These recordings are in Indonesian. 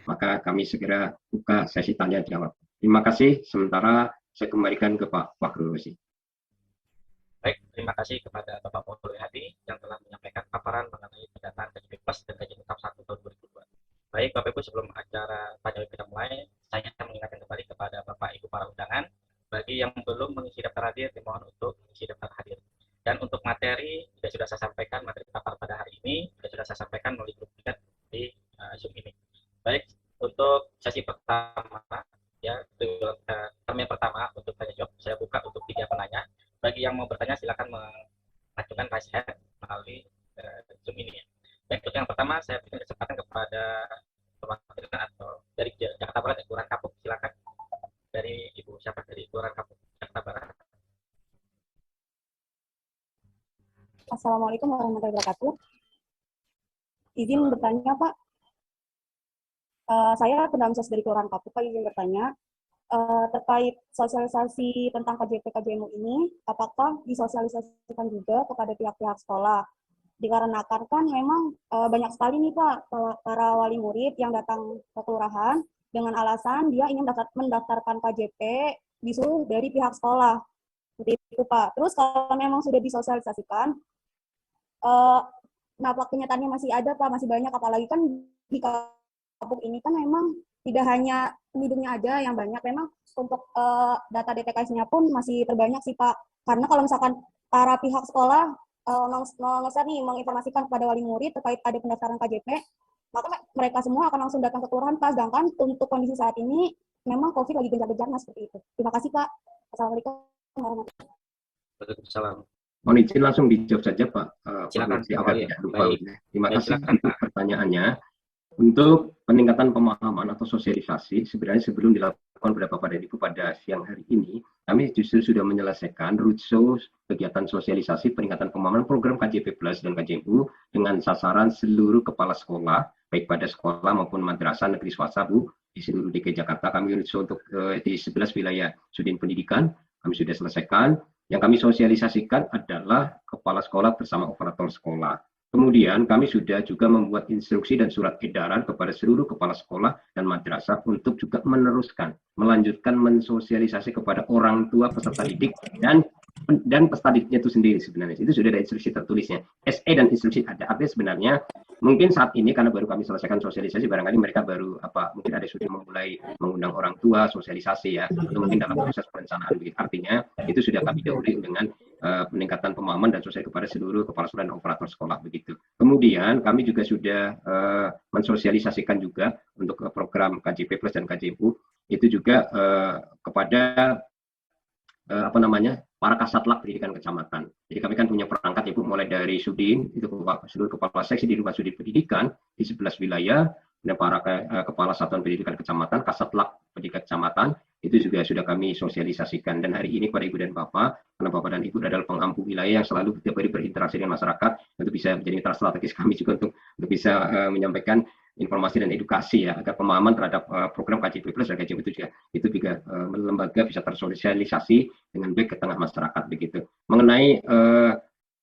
maka kami segera buka sesi tanya jawab. Terima kasih. Sementara saya kembalikan ke Pak Fakhrul Razi. Baik, terima kasih kepada Bapak Muhammad Hadi yang telah menyampaikan paparan mengenai pendataan KJP Plus dan KJP Tahap 1 tahun 2002. Baik, Bapak Ibu, sebelum acara tanya jawab kita mulai, saya mengingatkan kembali kepada Bapak Ibu para undangan, bagi yang belum mengisi daftar hadir, dimohon untuk mengisi daftar hadir. Dan untuk materi, sudah saya sampaikan, materi paparan pada hari ini, sudah saya sampaikan melalui grup chat di Zoom ini. Baik, untuk sesi pertama, ya, term yang pertama untuk tanya jawab, saya buka untuk 3 penanya. Bagi yang mau bertanya silakan mengajukan raise hand melalui Zoom ini. Baik, untuk yang pertama saya berikan kesempatan kepada perwakilan atau dari Jakarta Barat, Kelurahan Kapuk, silakan. Dari Ibu siapa dari Kelurahan Kapuk, Jakarta Barat. Assalamualaikum warahmatullahi wabarakatuh. Izin bertanya, Pak. Saya pendam sos dari Kelurahan Kapuk, Pak, izin bertanya. Terkait sosialisasi tentang KJP KJMU ini, apakah disosialisasikan juga kepada pihak-pihak sekolah? Dikarenakan kan memang banyak sekali nih Pak, para wali murid yang datang ke kelurahan dengan alasan dia ingin mendaftarkan KJP disuruh dari pihak sekolah. Seperti itu Pak. Terus kalau memang sudah disosialisasikan, nah kenyataannya masih ada Pak, masih banyak, apalagi kan di Kapuk ini kan memang tidak hanya penduduknya aja yang banyak, memang untuk data DTKS-nya pun masih terbanyak sih Pak. Karena kalau misalkan para pihak sekolah menginformasikan kepada wali murid terkait ada pendaftaran KJP, maka mereka semua akan langsung datang ke kelurahan Pak. Sedangkan untuk kondisi saat ini memang COVID lagi gencar-gencarnya seperti itu. Terima kasih Pak. Assalamualaikum warahmatullahi wabarakatuh. Waalaikumsalam. Mohon izin langsung dijawab saja Pak. Silakan. Tidak lupa. Terima kasih untuk pertanyaannya. Untuk peningkatan pemahaman atau sosialisasi, sebenarnya sebelum dilakukan oleh Bapak dan Ibu pada siang hari ini, kami justru sudah menyelesaikan roadshow kegiatan sosialisasi peningkatan pemahaman program KJP Plus dan KJMU dengan sasaran seluruh kepala sekolah, baik pada sekolah maupun madrasah negeri swasta Bu, di seluruh DKI Jakarta. Kami roadshow untuk di 11 wilayah Sudin Pendidikan, kami sudah selesaikan. Yang kami sosialisasikan adalah kepala sekolah bersama operator sekolah. Kemudian kami sudah juga membuat instruksi dan surat edaran kepada seluruh kepala sekolah dan madrasah untuk juga melanjutkan mensosialisasi kepada orang tua peserta didik dan peserta didiknya itu sendiri sebenarnya. Itu sudah ada instruksi tertulisnya. SE dan instruksi ada. Artinya sebenarnya mungkin saat ini karena baru kami selesaikan sosialisasi, barangkali mereka baru mungkin ada sudah memulai mengundang orang tua sosialisasi ya, atau mungkin dalam proses perencanaan. Artinya itu sudah kami dahului dengan peningkatan pemahaman dan sosialisasi kepada seluruh kepala sekolah dan operator sekolah begitu. Kemudian kami juga sudah mensosialisasikan juga untuk program KJP Plus dan KJMU itu juga kepada para kasatlank pendidikan kecamatan. Jadi kami kan punya perangkat Ibu, mulai dari Sudin, itu seluruh kepala seksi di rumah Sudin Pendidikan di 11 wilayah, dan para kepala satuan pendidikan kecamatan, kasatlank pendidikan kecamatan, itu juga sudah kami sosialisasikan. Dan hari ini kepada Ibu dan Bapak, karena Bapak dan Ibu adalah pengampu wilayah yang selalu setiap hari berinteraksi dengan masyarakat, untuk bisa menjadi mitra strategis kami juga untuk bisa menyampaikan informasi dan edukasi ya, agar pemahaman terhadap program KJP Plus dan KJMU itu juga lembaga bisa tersosialisasi dengan baik ke tengah masyarakat begitu. Mengenai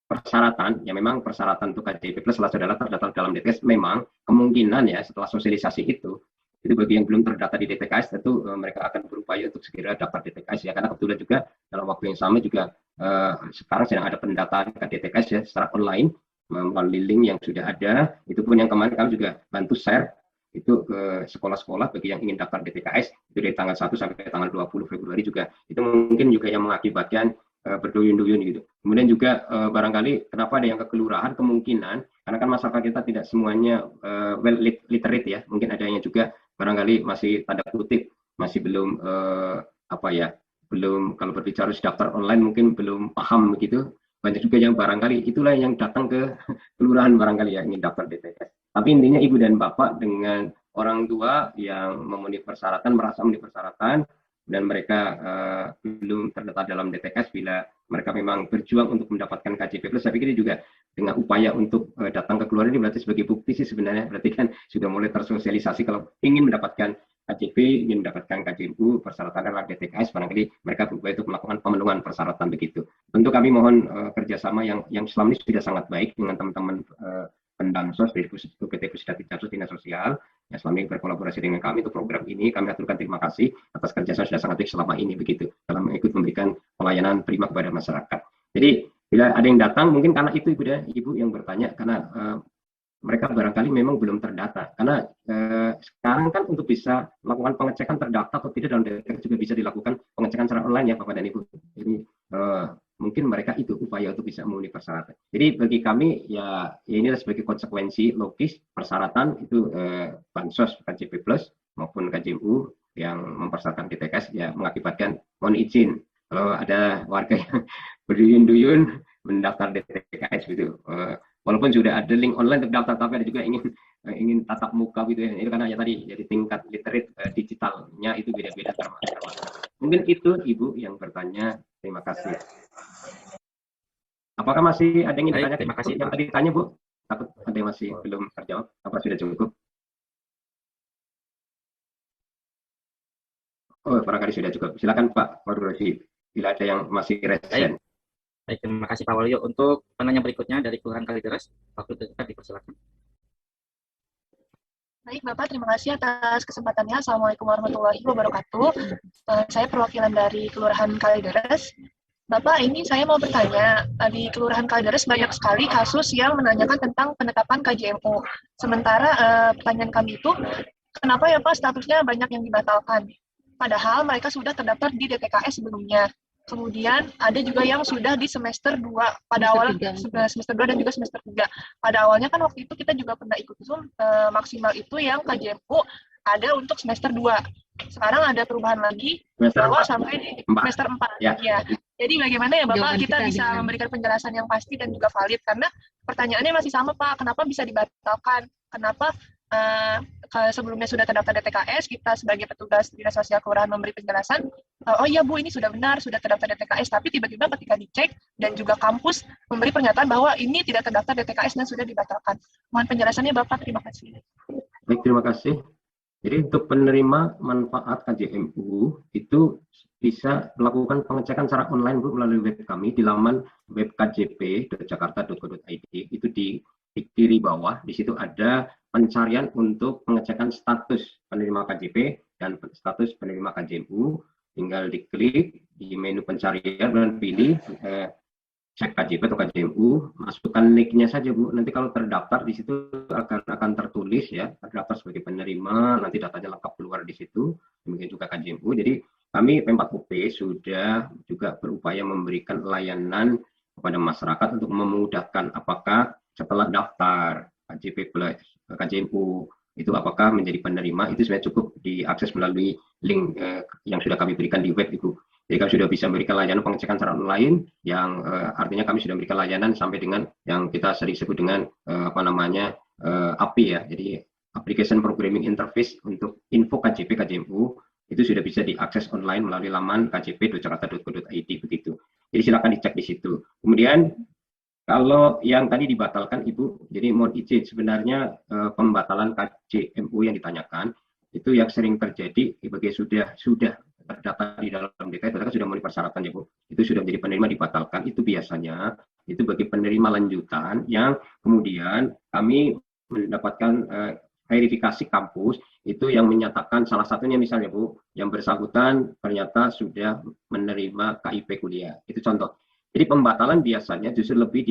persyaratan, ya memang persyaratan untuk KJP Plus adalah terdaftar dalam DTKS. Memang kemungkinan ya setelah sosialisasi itu bagi yang belum terdaftar di DTKS tentu mereka akan berupaya untuk segera daftar DTKS ya, karena kebetulan juga dalam waktu yang sama juga sekarang sedang ada pendataan ke DTKS ya secara online melalui link yang sudah ada. Itu pun yang kemarin kami juga bantu share itu ke sekolah-sekolah bagi yang ingin daftar DTKS itu dari tanggal 1 sampai tanggal 20 Februari juga. Itu mungkin juga yang mengakibatkan berduyun-duyun gitu. Kemudian juga barangkali kenapa ada yang ke kelurahan, kemungkinan karena kan masyarakat kita tidak semuanya well literate ya. Mungkin ada yang juga barangkali masih tanda kutip masih belum belum, kalau berbicara daftar online mungkin belum paham begitu. Banyak juga yang barangkali itulah yang datang ke kelurahan barangkali ya ingin daftar DTKS. Tapi intinya Ibu dan Bapak dengan orang tua yang memenuhi persyaratan, merasa memenuhi persyaratan dan mereka belum terdaftar dalam DTKS, bila mereka memang berjuang untuk mendapatkan KJP Plus, saya pikir juga dengan upaya untuk datang ke kelurahan ini berarti sebagai bukti sih sebenarnya, berarti kan sudah mulai tersosialisasi kalau ingin mendapatkan KJP, ingin mendapatkan KJMU, persyaratan adalah DTKS, barangkali mereka berupaya untuk melakukan pemenuhan persyaratan begitu. Tentu kami mohon kerjasama yang selama ini sudah sangat baik dengan teman-teman Pendansos dari PT Pusat Dinas Sosial yang selama ini berkolaborasi dengan kami untuk program ini. Kami aturkan terima kasih atas kerjasama sudah sangat baik selama ini begitu dalam ikut memberikan pelayanan prima kepada masyarakat. Jadi bila ada yang datang mungkin karena itu ibu yang bertanya karena mereka barangkali memang belum terdata karena sekarang kan untuk bisa melakukan pengecekan terdaftar atau tidak dalam DTKS juga bisa dilakukan pengecekan secara online ya Bapak dan Ibu. Jadi mungkin mereka itu upaya untuk bisa memenuhi persyaratan. Jadi bagi kami ya inilah sebagai konsekuensi logis persyaratan itu bansos KJP Plus maupun KJMU yang mempersyaratkan DTKS ya mengakibatkan mohon izin kalau ada warga yang berduyun-duyun mendaftar DTKS gitu. Walaupun sudah ada link online untuk daftar, tapi ada juga ingin tatap muka gitu ya. Itu karena ya tadi jadi tingkat literate digitalnya itu beda-beda termasuk. Mungkin itu Ibu yang bertanya. Terima kasih. Apakah masih ada yang ingin ditanya? Terima kasih. Yang tadi ditanya Bu, takut ada yang masih belum terjawab. Apa sudah cukup? Oh, barangkali sudah cukup. Silakan Pak Warurosi, bila ada yang masih resen. Baik, terima kasih Pak Waluyo. Untuk penanya berikutnya dari Kelurahan Kalideres, waktu dekat dipersilakan. Baik Bapak, terima kasih atas kesempatannya. Assalamualaikum warahmatullahi wabarakatuh. Saya perwakilan dari Kelurahan Kalideres. Bapak, ini saya mau bertanya, di Kelurahan Kalideres banyak sekali kasus yang menanyakan tentang penetapan KJMU. Sementara pertanyaan kami itu, kenapa ya Pak statusnya banyak yang dibatalkan? Padahal mereka sudah terdaftar di DTKS sebelumnya. Kemudian ada juga yang sudah di semester 2 pada awalnya semester 2 dan juga semester 3. Pada awalnya kan waktu itu kita juga pernah ikut Zoom maksimal itu yang KJMU ada untuk semester 2. Sekarang ada perubahan lagi bahwa sampai di semester 4. Ya. Jadi bagaimana ya Bapak kita bisa memberikan penjelasan yang pasti dan juga valid karena pertanyaannya masih sama Pak, kenapa bisa dibatalkan? Kenapa sebelumnya sudah terdaftar DTKS, kita sebagai petugas Dinas Sosial Kelurahan memberi penjelasan, oh iya Bu, ini sudah benar, sudah terdaftar DTKS, tapi tiba-tiba ketika dicek dan juga kampus memberi pernyataan bahwa ini tidak terdaftar DTKS dan sudah dibatalkan. Mohon penjelasannya Bapak, terima kasih. Baik, terima kasih. Jadi untuk penerima manfaat KJMU itu bisa melakukan pengecekan secara online Bu melalui web kami di laman web kjp.jakarta.go.id. Itu di kiri bawah, di situ ada pencarian untuk pengecekan status penerima KJP dan status penerima KJMU. Tinggal diklik di menu pencarian dan pilih cek KJP atau KJMU, masukkan nicknya saja Bu. Nanti kalau terdaftar di situ akan tertulis ya, terdaftar sebagai penerima, nanti datanya lengkap keluar di situ. Demikian juga KJMU. Jadi kami P4UP sudah juga berupaya memberikan layanan kepada masyarakat untuk memudahkan apakah setelah daftar KJP plus KJMU itu apakah menjadi penerima, itu sebenarnya cukup diakses melalui link yang sudah kami berikan di web itu. Jadi kami sudah bisa memberikan layanan pengecekan secara online yang artinya kami sudah memberikan layanan sampai dengan yang kita sering sebut dengan API ya. Jadi Application Programming Interface untuk info KJP KJMU itu sudah bisa diakses online melalui laman kjp.jakarta.go.id begitu. Jadi silakan dicek di situ. Kemudian kalau yang tadi dibatalkan Ibu, jadi mohon izin sebenarnya pembatalan KJMU yang ditanyakan itu yang sering terjadi sebagai sudah terdata di dalam DTKS, kan sudah memenuhi persyaratan ya Bu, itu sudah menjadi penerima dibatalkan, itu biasanya itu bagi penerima lanjutan yang kemudian kami mendapatkan verifikasi kampus itu yang menyatakan salah satunya misalnya Bu, yang bersangkutan ternyata sudah menerima KIP kuliah, itu contoh. Jadi pembatalan biasanya justru lebih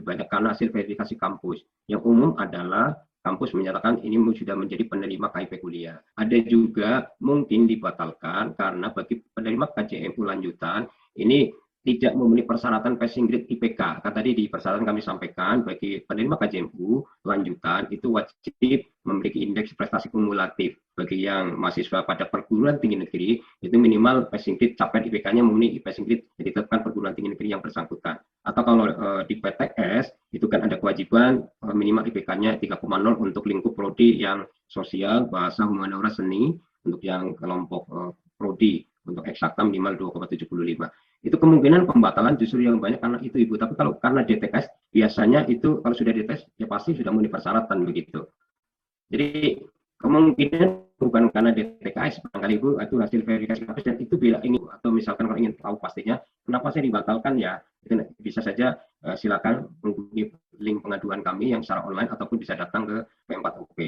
banyak karena hasil verifikasi kampus. Yang umum adalah kampus menyatakan ini sudah menjadi penerima KIP kuliah. Ada juga mungkin dibatalkan karena bagi penerima KJMU lanjutan ini tidak memenuhi persyaratan passing grade IPK. Kan tadi di persyaratan kami sampaikan bagi penerima KJMU lanjutan itu wajib memiliki indeks prestasi kumulatif. Bagi yang mahasiswa pada perguruan tinggi negeri itu minimal passing grade capaian IPK-nya memenuhi passing grade yang ditetapkan perguruan tinggi negeri yang bersangkutan. Atau kalau di PTS itu kan ada kewajiban minimal IPK-nya 3,0 untuk lingkup prodi yang sosial, bahasa, humaniora, seni, untuk yang kelompok prodi untuk eksakta minimal 2,75. Itu kemungkinan pembatalan justru yang banyak karena itu Ibu. Tapi kalau karena DTKS biasanya itu kalau sudah dites ya pasti sudah memenuhi persyaratan begitu. Jadi kemungkinan bukan karena DTKS barangkali Ibu itu hasil verifikasi kampus dan itu bila ingin atau misalkan kalau ingin tahu pastinya kenapa saya dibatalkan ya itu bisa saja silakan menghubungi link pengaduan kami yang secara online ataupun bisa datang ke P4UP.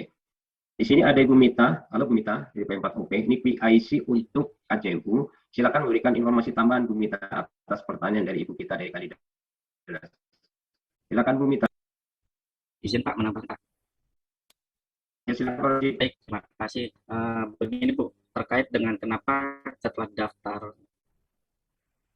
Di sini ada Ibu Mita. Halo Bu Mita, dari P4OP. Ini PIC untuk KJMU. Silakan memberikan informasi tambahan Bu Mita atas pertanyaan dari Ibu kita dari Kalideres. Silakan Bu Mita. Izin Pak menambah Pak. Ya, silakan. Baik, terima kasih. Begini Bu, terkait dengan kenapa setelah daftar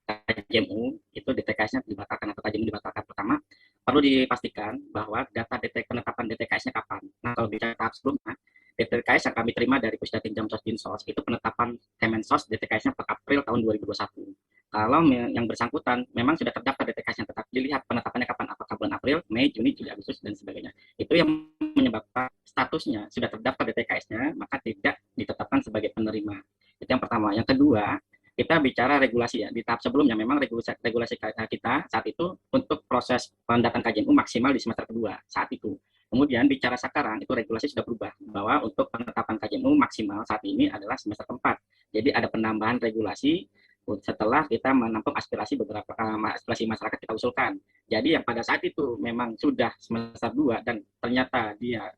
KJMU itu DTKS-nya dibatalkan atau KJMU dibatalkan. Pertama, perlu dipastikan bahwa data penetapan DTKS-nya kapan. Nah, kalau bicara tahap sebelumnya, DTKS yang kami terima dari Pusdatin Jamsos Dinsos itu penetapan Kemensos DTKS-nya per April tahun 2021. Kalau yang bersangkutan memang sudah terdaftar DTKS-nya, tetapi dilihat penetapannya kapan, apakah bulan April, Mei, Juni, Juli, Agustus, dan sebagainya. Itu yang menyebabkan statusnya sudah terdaftar DTKS-nya, maka tidak ditetapkan sebagai penerima. Itu yang pertama. Yang kedua, kita bicara regulasi ya. Di tahap sebelumnya memang regulasi kita saat itu untuk proses pendataan KJMU maksimal di semester kedua saat itu. Kemudian bicara sekarang itu regulasi sudah berubah bahwa untuk penetapan KJMU maksimal saat ini adalah semester 4. Jadi ada penambahan regulasi setelah kita menampung aspirasi beberapa aspirasi masyarakat kita usulkan. Jadi yang pada saat itu memang sudah semester 2 dan ternyata dia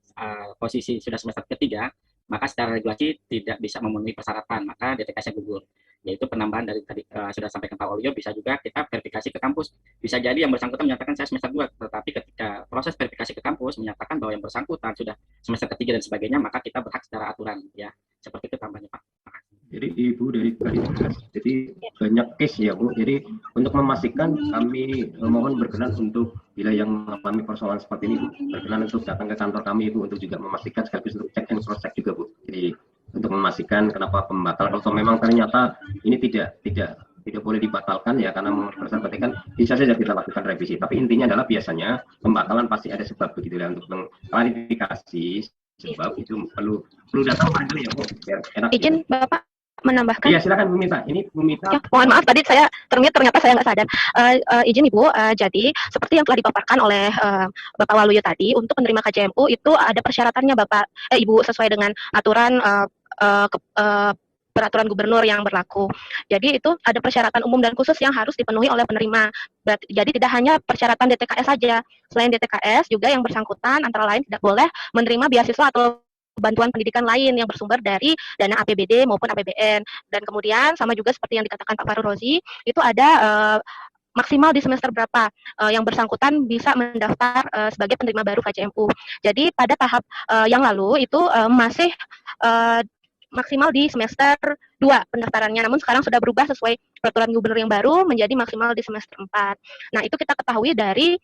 posisi sudah semester ketiga, maka secara regulasi tidak bisa memenuhi persyaratan, maka DTKS-nya gugur. Yaitu penambahan dari tadi sudah sampaikan Pak Waluyo, bisa juga kita verifikasi ke kampus. Bisa jadi yang bersangkutan menyatakan saya semester 2, tetapi ketika proses verifikasi ke kampus menyatakan bahwa yang bersangkutan sudah semester ketiga dan sebagainya, maka kita berhak secara aturan. Ya, seperti itu tambahnya Pak. Jadi Ibu dari Kalideres, jadi banyak case ya Bu. Jadi untuk memastikan kami mohon berkenan untuk bila yang mengalami persoalan seperti ini Bu, berkenan untuk datang ke kantor kami Bu untuk juga memastikan sekaligus untuk cek and cross check juga Bu. Jadi untuk memastikan kenapa pembatalan kalau memang ternyata ini tidak boleh dibatalkan ya karena memenuhi persyarat kan bisa saja kita lakukan revisi. Tapi intinya adalah biasanya pembatalan pasti ada sebab begitu ya untuk mengklarifikasi sebab itu perlu datang barangkali ya Bu. Biar enak. Izin gitu. Bapak menambahkan? Iya, silakan Bu Mita. Ini Bu Mita. Ya, mohon maaf tadi saya ternyata saya nggak sadar. Izin Ibu, jadi seperti yang telah dipaparkan oleh Bapak Waluyo tadi, untuk penerima KJMU itu ada persyaratannya Bapak Ibu sesuai dengan aturan peraturan gubernur yang berlaku. Jadi itu ada persyaratan umum dan khusus yang harus dipenuhi oleh penerima. Jadi tidak hanya persyaratan DTKS saja. Selain DTKS juga yang bersangkutan antara lain tidak boleh menerima beasiswa atau bantuan pendidikan lain yang bersumber dari dana APBD maupun APBN. Dan kemudian sama juga seperti yang dikatakan Pak Faru Rozi, itu ada maksimal di semester berapa yang bersangkutan bisa mendaftar sebagai penerima baru KJMU. Jadi pada tahap yang lalu itu masih maksimal di semester 2 pendaftarannya, namun sekarang sudah berubah sesuai peraturan gubernur yang baru menjadi maksimal di semester 4. Nah, itu kita ketahui dari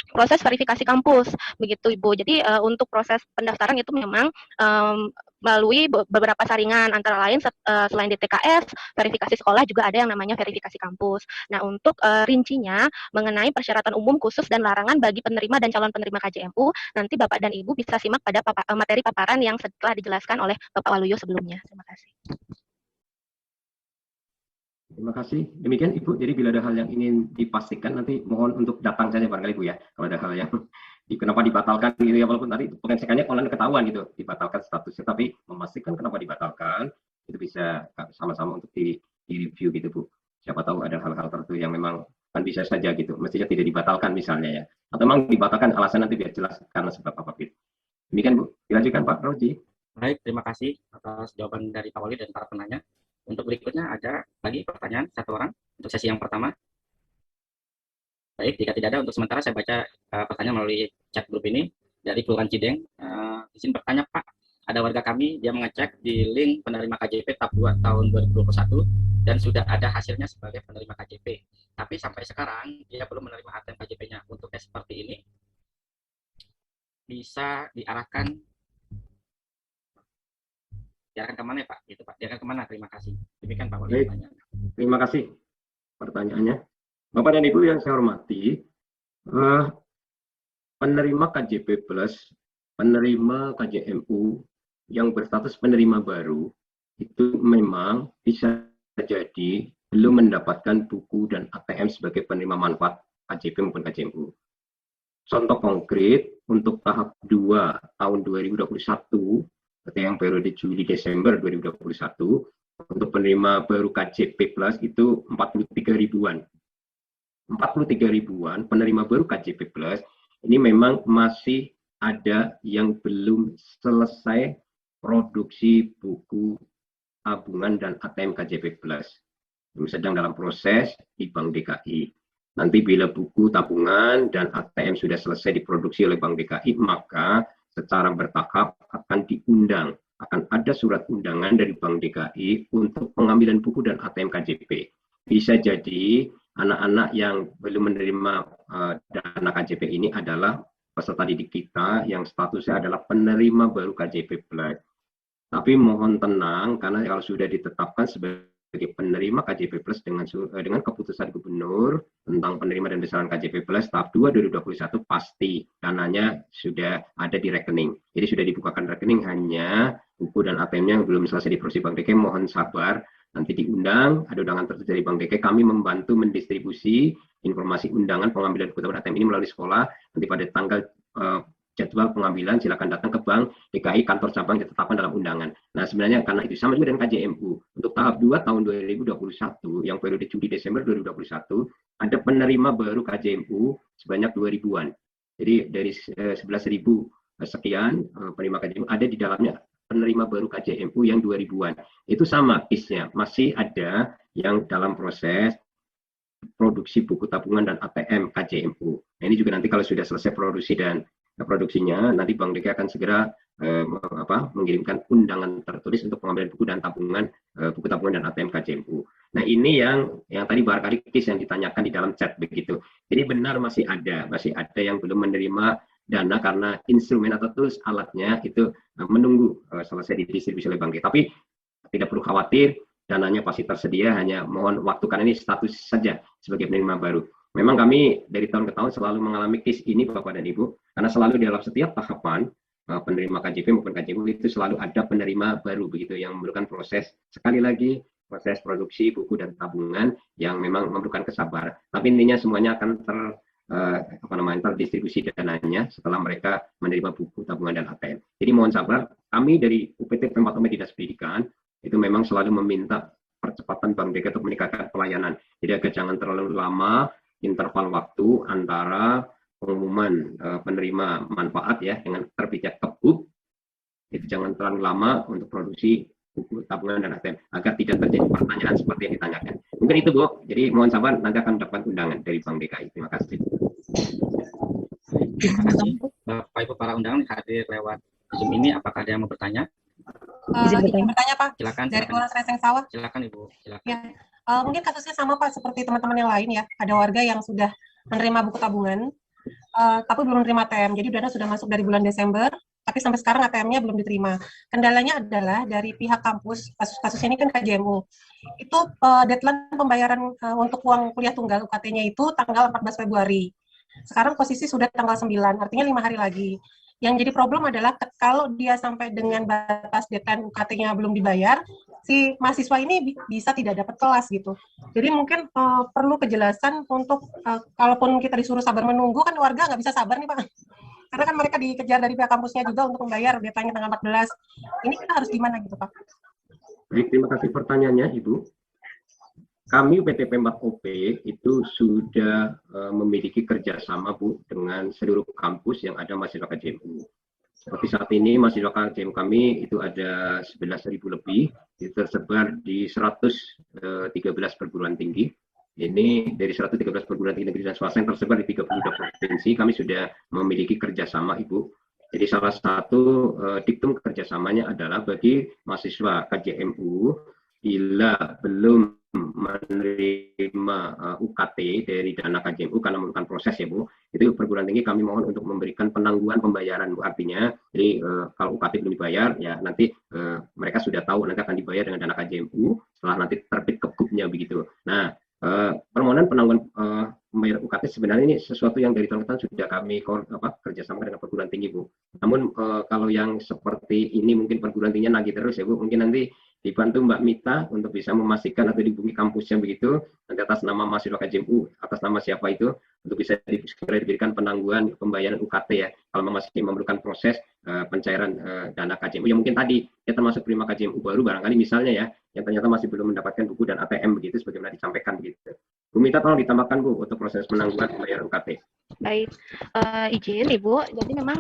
proses verifikasi kampus, begitu Ibu. Jadi untuk proses pendaftaran itu memang melalui beberapa saringan, antara lain selain DTKS, verifikasi sekolah juga ada yang namanya verifikasi kampus. Nah, untuk rincinya mengenai persyaratan umum khusus dan larangan bagi penerima dan calon penerima KJMU, nanti Bapak dan Ibu bisa simak pada materi paparan yang setelah dijelaskan oleh Bapak Waluyo sebelumnya. Terima kasih. Terima kasih. Demikian Ibu, jadi bila ada hal yang ingin dipastikan nanti mohon untuk datang saja barangkali Bu ya. Kalau ada hal yang kenapa dibatalkan gitu ya, walaupun tadi pengesekannya online ketahuan gitu, dibatalkan statusnya, tapi memastikan kenapa dibatalkan, itu bisa sama-sama untuk di-review gitu Bu. Siapa tahu ada hal-hal tertentu yang memang kan bisa saja gitu, mestinya tidak dibatalkan misalnya ya. Atau memang dibatalkan alasan nanti biar jelas karena sebab apa gitu. Demikian Bu, dilanjutkan Pak Roji. Baik, terima kasih atas jawaban dari Pak Wali dan para penanya. Untuk berikutnya ada lagi pertanyaan satu orang untuk sesi yang pertama. Baik, jika tidak ada, untuk sementara saya baca pertanyaan melalui chat grup ini dari Kelurahan Cideng. Izin bertanya Pak, ada warga kami dia mengecek di link penerima KJP tahap 2 tahun 2021 dan sudah ada hasilnya sebagai penerima KJP. Tapi sampai sekarang dia belum menerima ATM KJP-nya. Untuk tes seperti ini bisa diarahkan kemana ya Pak? Gitu Pak. Diarahkan kemana? Terima kasih. Demikian Pak Wali. Terima kasih pertanyaannya. Bapak dan Ibu yang saya hormati, penerima KJP Plus, penerima KJMU yang berstatus penerima baru, itu memang bisa jadi belum mendapatkan buku dan ATM sebagai penerima manfaat KJP maupun KJMU. Contoh konkret, untuk tahap 2 tahun 2021, yang periode Juli Desember 2021 untuk penerima baru KJP Plus itu 43 ribuan penerima baru KJP Plus ini memang masih ada yang belum selesai produksi buku tabungan dan ATM KJP Plus. Sedang dalam proses di Bank DKI. Nanti bila buku tabungan dan ATM sudah selesai diproduksi oleh Bank DKI, maka secara bertahap akan diundang. Akan ada surat undangan dari Bank DKI untuk pengambilan buku dan ATM KJP. Bisa jadi anak-anak yang belum menerima dana KJP ini adalah peserta didik kita yang statusnya adalah penerima baru KJP Plus. Tapi mohon tenang, karena kalau sudah ditetapkan sebagai penerima KJP Plus dengan keputusan gubernur tentang penerima dan besaran KJP Plus tahap 2 2021 pasti dananya sudah ada di rekening. Jadi sudah dibukakan rekening, hanya buku dan ATM-nya yang belum selesai diproses Bank DKI, mohon sabar. Nanti diundang, ada undangan tertulis dari Bank DKI, kami membantu mendistribusi informasi undangan pengambilan buku tabungan ATM ini melalui sekolah. Nanti pada tanggal jadwal pengambilan silakan datang ke Bank DKI kantor cabang ditetapkan dalam undangan. Nah, sebenarnya karena itu sama juga dengan KJMU. Untuk tahap 2 tahun 2021 yang periode Juli Desember 2021 ada penerima baru KJMU sebanyak 2000-an. Jadi dari 11.000 sekian penerima KJMU ada di dalamnya penerima baru KJMU yang 2000-an. Itu sama case-nya, masih ada yang dalam proses produksi buku tabungan dan ATM KJMU. Nah, ini juga nanti kalau sudah selesai produksi dan produksinya, nanti Bank DKI akan segera mengirimkan undangan tertulis untuk pengambilan buku dan tabungan, buku tabungan dan ATM KJMU. Nah, ini yang tadi barangkali case yang ditanyakan di dalam chat begitu. Jadi benar masih ada yang belum menerima dana karena instrumen atau tools alatnya itu menunggu selesai didistribusi oleh Bank DKI. Tapi tidak perlu khawatir, dananya pasti tersedia, hanya mohon waktu karena ini status saja sebagai penerima baru. Memang kami dari tahun ke tahun selalu mengalami case ini Bapak dan Ibu, karena selalu dalam setiap tahapan penerima KJP maupun KJMU itu selalu ada penerima baru begitu yang memerlukan proses, sekali lagi proses produksi buku dan tabungan yang memang memerlukan kesabaran. Tapi intinya semuanya akan terdistribusi dananya setelah mereka menerima buku tabungan dan ATM. Jadi mohon sabar, kami dari UPT Pemkab Dinas Pendidikan itu memang selalu meminta percepatan Bank DKI untuk meningkatkan pelayanan. Jadi agar jangan terlalu lama interval waktu antara pengumuman penerima manfaat ya dengan terbitnya Kebuk, itu jangan terlalu lama untuk produksi buku tabungan dan ATM agar tidak terjadi pertanyaan seperti yang ditanyakan. Mungkin itu Bu, jadi mohon sabar, nanti akan dapat undangan dari Bank DKI. Terima kasih. Terima kasih Bapak Ibu para undangan hadir lewat Zoom ini. Apakah ada yang mau bertanya? Izin bertanya Pak. Silakan. Dari Kelurahan Sreseng Sawah. Silakan Ibu. Silakan. Ya. Mungkin kasusnya sama Pak seperti teman-teman yang lain ya. Ada warga yang sudah menerima buku tabungan, tapi belum menerima ATM. Jadi dana sudah masuk dari bulan Desember, tapi sampai sekarang ATM-nya belum diterima. Kendalanya adalah dari pihak kampus, kasus ini kan KJMU, itu deadline pembayaran untuk uang kuliah tunggal UKT-nya itu tanggal 14 Februari. Sekarang posisi sudah tanggal 9, artinya 5 hari lagi. Yang jadi problem adalah kalau dia sampai dengan batas deadline UKT-nya belum dibayar, si mahasiswa ini bisa tidak dapat kelas gitu. Jadi mungkin perlu kejelasan untuk kalaupun kita disuruh sabar menunggu, kan warga nggak bisa sabar nih Pak. Karena kan mereka dikejar dari pihak kampusnya juga untuk membayar deadline tanggal 14. Ini kita harus gimana gitu Pak? Baik, terima kasih pertanyaannya Ibu. Kami UPT Pemkab OP itu sudah memiliki kerjasama Bu dengan seluruh kampus yang ada mahasiswa KJMU. Seperti saat ini mahasiswa KJMU kami itu ada 11.000 lebih, itu tersebar di 113 perguruan tinggi. Ini dari 113 perguruan tinggi negeri dan swasta yang tersebar di 32 provinsi, kami sudah memiliki kerjasama Ibu. Jadi salah satu diktum kerjasamanya adalah bagi mahasiswa KJMU bila belum menerima UKT dari dana KJMU karena memerlukan proses ya Bu, itu perguruan tinggi kami mohon untuk memberikan penangguhan pembayaran Bu. Artinya jadi kalau UKT belum dibayar ya nanti mereka sudah tahu nanti akan dibayar dengan dana KJMU setelah nanti terbit Kebuknya begitu. Nah, permohonan penangguhan membayar UKT sebenarnya ini sesuatu yang dari tahun ke tahun sudah kami kerjasama dengan perguruan tinggi Bu. Namun kalau yang seperti ini mungkin perguruan tingginya nagih terus ya Bu, mungkin nanti dibantu Mbak Mita untuk bisa memastikan atau dihubungi kampusnya begitu, nanti atas nama mahasiswa KJMU, atas nama siapa itu, untuk bisa segera diberikan penangguhan pembayaran UKT ya, kalau masih memerlukan proses pencairan dana KJMU, yang mungkin tadi ya termasuk prima KJMU baru barangkali misalnya ya, yang ternyata masih belum mendapatkan buku dan ATM begitu, sebagaimana disampaikan begitu. Bu Mita tolong ditambahkan Bu, untuk proses penangguhan pembayaran UKT. Baik, izin Ibu. Jadi memang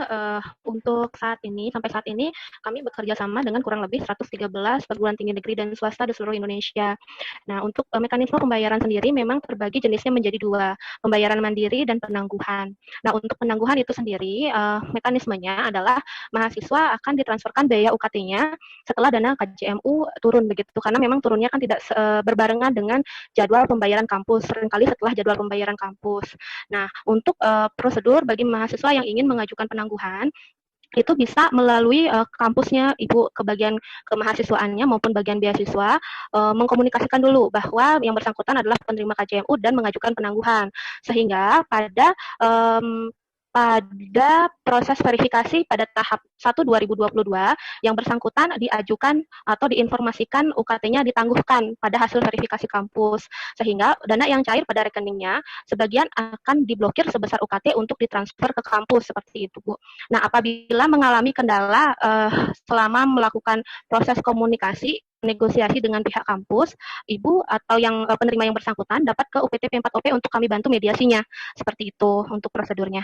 untuk saat ini, sampai saat ini kami bekerja sama dengan kurang lebih 113 perguruan tinggi negeri dan swasta di seluruh Indonesia. Nah, untuk mekanisme pembayaran sendiri memang terbagi jenisnya menjadi dua, pembayaran mandiri dan penangguhan. Nah, untuk penangguhan itu sendiri, mekanismenya adalah mahasiswa akan ditransferkan biaya UKT-nya setelah dana KJMU turun begitu, karena memang turunnya kan tidak berbarengan dengan jadwal pembayaran kampus, seringkali setelah jadwal pembayaran kampus. Nah, untuk prosedur bagi mahasiswa yang ingin mengajukan penangguhan, itu bisa melalui kampusnya Ibu ke bagian kemahasiswaannya maupun bagian beasiswa mengkomunikasikan dulu bahwa yang bersangkutan adalah penerima KJMU dan mengajukan penangguhan sehingga pada proses verifikasi pada tahap 1 2022 yang bersangkutan diajukan atau diinformasikan UKT-nya ditangguhkan pada hasil verifikasi kampus sehingga dana yang cair pada rekeningnya sebagian akan diblokir sebesar UKT untuk ditransfer ke kampus seperti itu Bu. Nah, apabila mengalami kendala selama melakukan proses komunikasi negosiasi dengan pihak kampus, Ibu atau yang penerima yang bersangkutan dapat ke UPT P4OP untuk kami bantu mediasinya. Seperti itu untuk prosedurnya.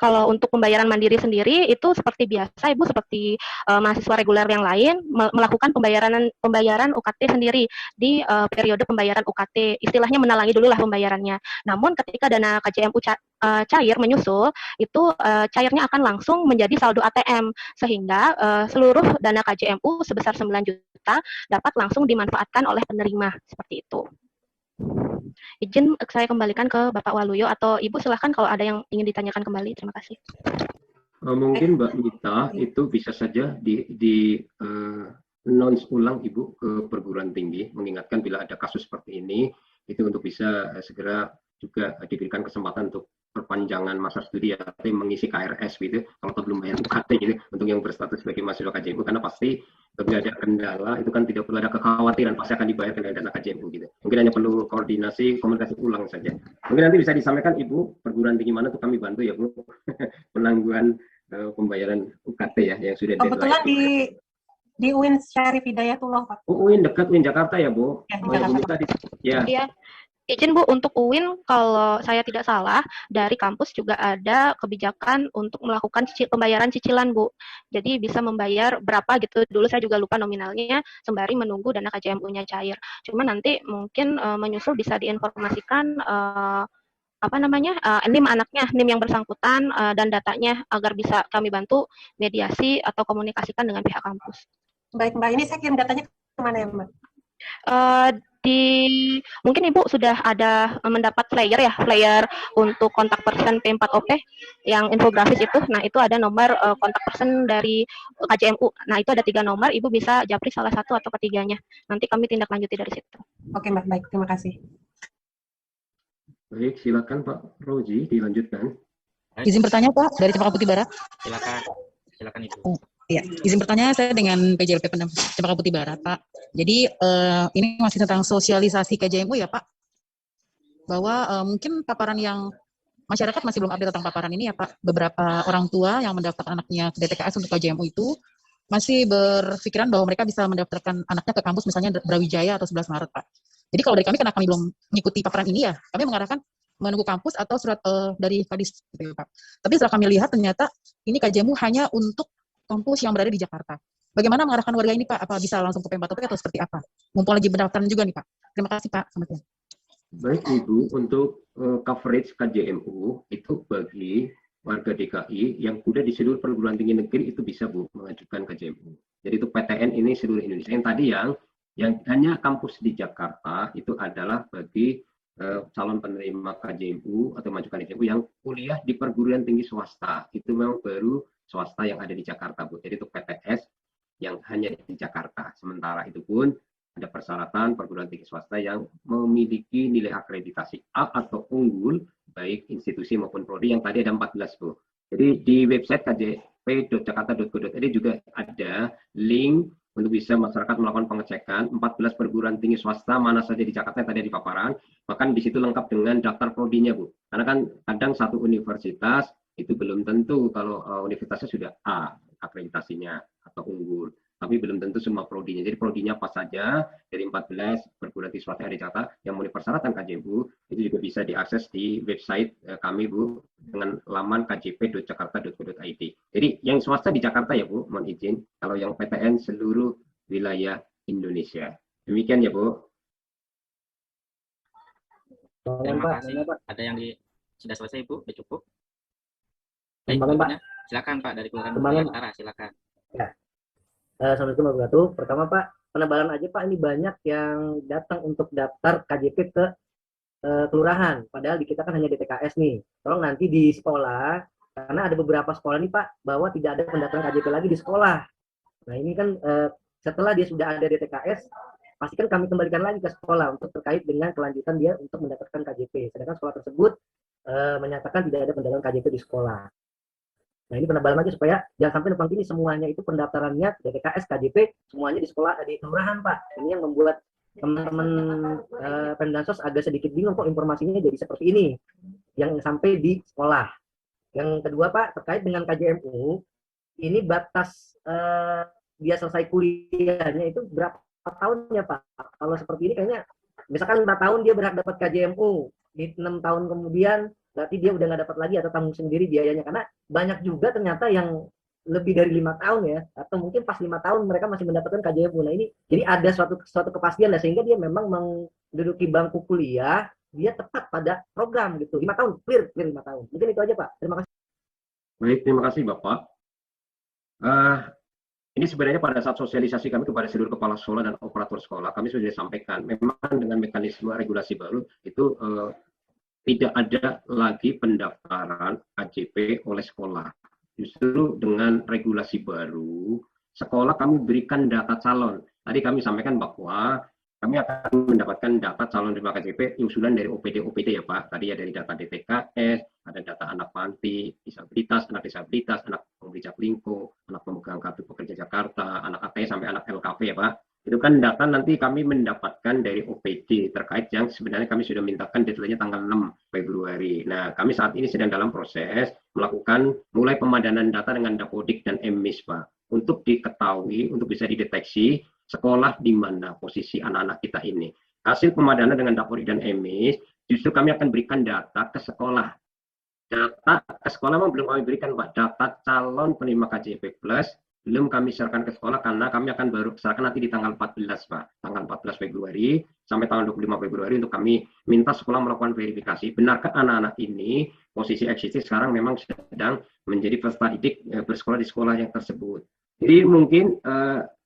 Kalau untuk pembayaran mandiri sendiri itu seperti biasa Ibu seperti mahasiswa reguler yang lain melakukan pembayaran UKT sendiri di periode pembayaran UKT. Istilahnya menalangi dulu lah pembayarannya. Namun ketika dana KJMU cair menyusul itu cairnya akan langsung menjadi saldo ATM sehingga seluruh dana KJMU sebesar 9 juta dapat langsung dimanfaatkan oleh penerima seperti itu. Izin saya kembalikan ke Bapak Waluyo atau Ibu silahkan kalau ada yang ingin ditanyakan kembali. Terima kasih. Mungkin Mbak Mita itu bisa saja di announce ulang Ibu ke perguruan tinggi, mengingatkan bila ada kasus seperti ini, itu untuk bisa segera juga diberikan kesempatan untuk perpanjangan masa studi atau mengisi KRS gitu, kalau belum bayar UKT gitu, untuk yang berstatus sebagai mahasiswa KJMU, karena pasti bila ada kendala itu kan tidak perlu ada kekhawatiran, pasti akan dibayarkan dari dana KJMU gitu. Mungkin hanya perlu koordinasi, komunikasi ulang saja. Mungkin nanti bisa disampaikan Ibu perguruan tinggi mana untuk kami bantu ya Bu, penangguhan pembayaran UKT ya yang sudah deadline. Kebetulan di UIN Syarif Hidayatullah Pak. UIN dekat UIN Jakarta ya Bu. Ya, di Jakarta. Ya. Iya. Izin Bu, untuk UIN kalau saya tidak salah dari kampus juga ada kebijakan untuk melakukan pembayaran cicilan Bu. Jadi bisa membayar berapa gitu. Dulu saya juga lupa nominalnya sembari menunggu dana KJMU-nya cair. Cuma nanti mungkin menyusul bisa diinformasikan NIM anaknya, NIM yang bersangkutan dan datanya agar bisa kami bantu mediasi atau komunikasikan dengan pihak kampus. Baik Mbak, ini saya kirim datanya kemana ya Mbak? Mungkin Ibu sudah ada mendapat flyer untuk kontak person P4OP yang infografis itu. Nah, itu ada nomor kontak person dari KJMU. Nah, itu ada 3 nomor, Ibu bisa japri salah satu atau ketiganya. Nanti kami tindak lanjuti dari situ. Oke Mbak, baik, terima kasih. Baik, silakan Pak Roji dilanjutkan. Izin bertanya Pak dari Cempaka Putih Barat. Silakan Ibu. Ya, izin bertanya saya dengan PJLP Cempaka Putih Barat, Pak. Jadi ini masih tentang sosialisasi KJMU ya, Pak. Bahwa mungkin paparan yang masyarakat masih belum update tentang paparan ini ya, Pak. Beberapa orang tua yang mendaftar anaknya ke DTKS untuk KJMU itu masih berpikiran bahwa mereka bisa mendaftarkan anaknya ke kampus misalnya Brawijaya atau 11 Maret, Pak. Jadi kalau dari kami, karena kami belum mengikuti paparan ini ya, kami mengarahkan menunggu kampus atau surat dari Kadis, gitu ya, Pak. Tapi setelah kami lihat ternyata ini KJMU hanya untuk kampus yang berada di Jakarta. Bagaimana mengarahkan warga ini Pak? Apa bisa langsung ke P4OP atau seperti apa? Mumpung lagi pendaftaran juga nih Pak. Terima kasih Pak. Selamat siang. Baik Ibu, untuk coverage KJMU itu bagi warga DKI yang sudah di seluruh perguruan tinggi negeri itu bisa Bu mengajukan KJMU. Jadi itu PTN ini seluruh Indonesia. Yang tadi yang hanya kampus di Jakarta itu adalah bagi calon penerima KJMU atau majukan KJMU yang kuliah di perguruan tinggi swasta. Itu memang baru swasta yang ada di Jakarta, Bu. Jadi itu PTS yang hanya di Jakarta. Sementara itu pun ada persyaratan perguruan tinggi swasta yang memiliki nilai akreditasi A atau unggul, baik institusi maupun prodi yang tadi ada 14, Bu. Jadi di website kjp.jakarta.go.id juga ada link untuk bisa masyarakat melakukan pengecekan 14 perguruan tinggi swasta mana saja di Jakarta yang tadi di paparan. Bahkan di situ lengkap dengan daftar prodinya, Bu. Karena kan kadang satu universitas itu belum tentu kalau universitasnya sudah A akreditasinya atau unggul. tapi belum tentu semua prodinya. Jadi prodinya apa saja dari 14 perguruan tinggi swasta yang dicatat yang memenuhi persyaratan KJMU itu juga bisa diakses di website kami Bu dengan laman kjp.jakarta.go.id. Jadi yang swasta di Jakarta ya Bu, mohon izin. Kalau yang PTN seluruh wilayah Indonesia. Demikian ya Bu. Terima kasih. Ada yang sudah selesai Bu? Sudah cukup? Baik, Pak. Silakan Pak dari Kelurahan Utara, silakan. Ya. Assalamualaikum warahmatullahi wabarakatuh. Pertama Pak, penebalan aja Pak, ini banyak yang datang untuk daftar KJP ke kelurahan. Padahal di kita kan hanya DTKS nih. Tolong nanti di sekolah, karena ada beberapa sekolah nih Pak, bahwa tidak ada pendaftaran KJP lagi di sekolah. Nah ini kan setelah dia sudah ada DTKS, pastikan kami kembalikan lagi ke sekolah untuk terkait dengan kelanjutan dia untuk mendapatkan KJP. Sedangkan sekolah tersebut menyatakan tidak ada pendaftaran KJP di sekolah. Nah ini penebalan aja supaya jangan sampai numpang ini semuanya itu pendaftarannya DTKS, KJP, semuanya di sekolah, di kelurahan Pak. Ini yang membuat teman-teman Pemdansos agak sedikit bingung kok informasinya jadi seperti ini, yang sampai di sekolah. Yang kedua Pak, terkait dengan KJMU, ini batas dia selesai kuliahnya itu berapa tahunnya Pak? Kalau seperti ini kayaknya, misalkan 4 tahun dia berhak dapat KJMU, di 6 tahun kemudian berarti dia udah nggak dapat lagi atau tanggung sendiri biayanya, karena banyak juga ternyata yang lebih dari 5 tahun ya, atau mungkin pas 5 tahun mereka masih mendapatkan KJMU. Nah ini jadi ada suatu kepastian lah, sehingga dia memang menduduki bangku kuliah dia tepat pada program gitu. 5 tahun clear 5 tahun. Mungkin itu aja Pak, terima kasih. Baik, terima kasih Bapak. Ini sebenarnya pada saat sosialisasi kami kepada seluruh kepala sekolah dan operator sekolah, kami sudah sampaikan memang dengan mekanisme regulasi baru itu tidak ada lagi pendaftaran KJP oleh sekolah. Justru dengan regulasi baru, sekolah kami berikan data calon. Tadi kami sampaikan bahwa kami akan mendapatkan data calon penerima KJP usulan dari OPD ya Pak. Tadi ya dari data DTKS, ada data anak panti, disabilitas, anak pemberi Jaklingko, anak pemegang kartu pekerja Jakarta, anak ATS sampai anak LKP ya Pak. Itu kan data nanti kami mendapatkan dari OPD terkait yang sebenarnya kami sudah mintakan detailnya tanggal 6 Februari. Nah, kami saat ini sedang dalam proses melakukan mulai pemadanan data dengan Dapodik dan MIS, Pak, untuk diketahui, untuk bisa dideteksi sekolah di mana posisi anak-anak kita ini. Hasil pemadanan dengan Dapodik dan MIS, justru kami akan berikan data ke sekolah. Data ke sekolah memang belum kami berikan, Pak. Data calon penerima KJP Plus belum kami serahkan ke sekolah karena kami akan baru serahkan nanti di tanggal 14 Pak, tanggal 14 Februari sampai tanggal 25 Februari untuk kami minta sekolah melakukan verifikasi. Benarkah anak-anak ini posisi existing sekarang memang sedang menjadi peserta didik bersekolah di sekolah yang tersebut. Jadi mungkin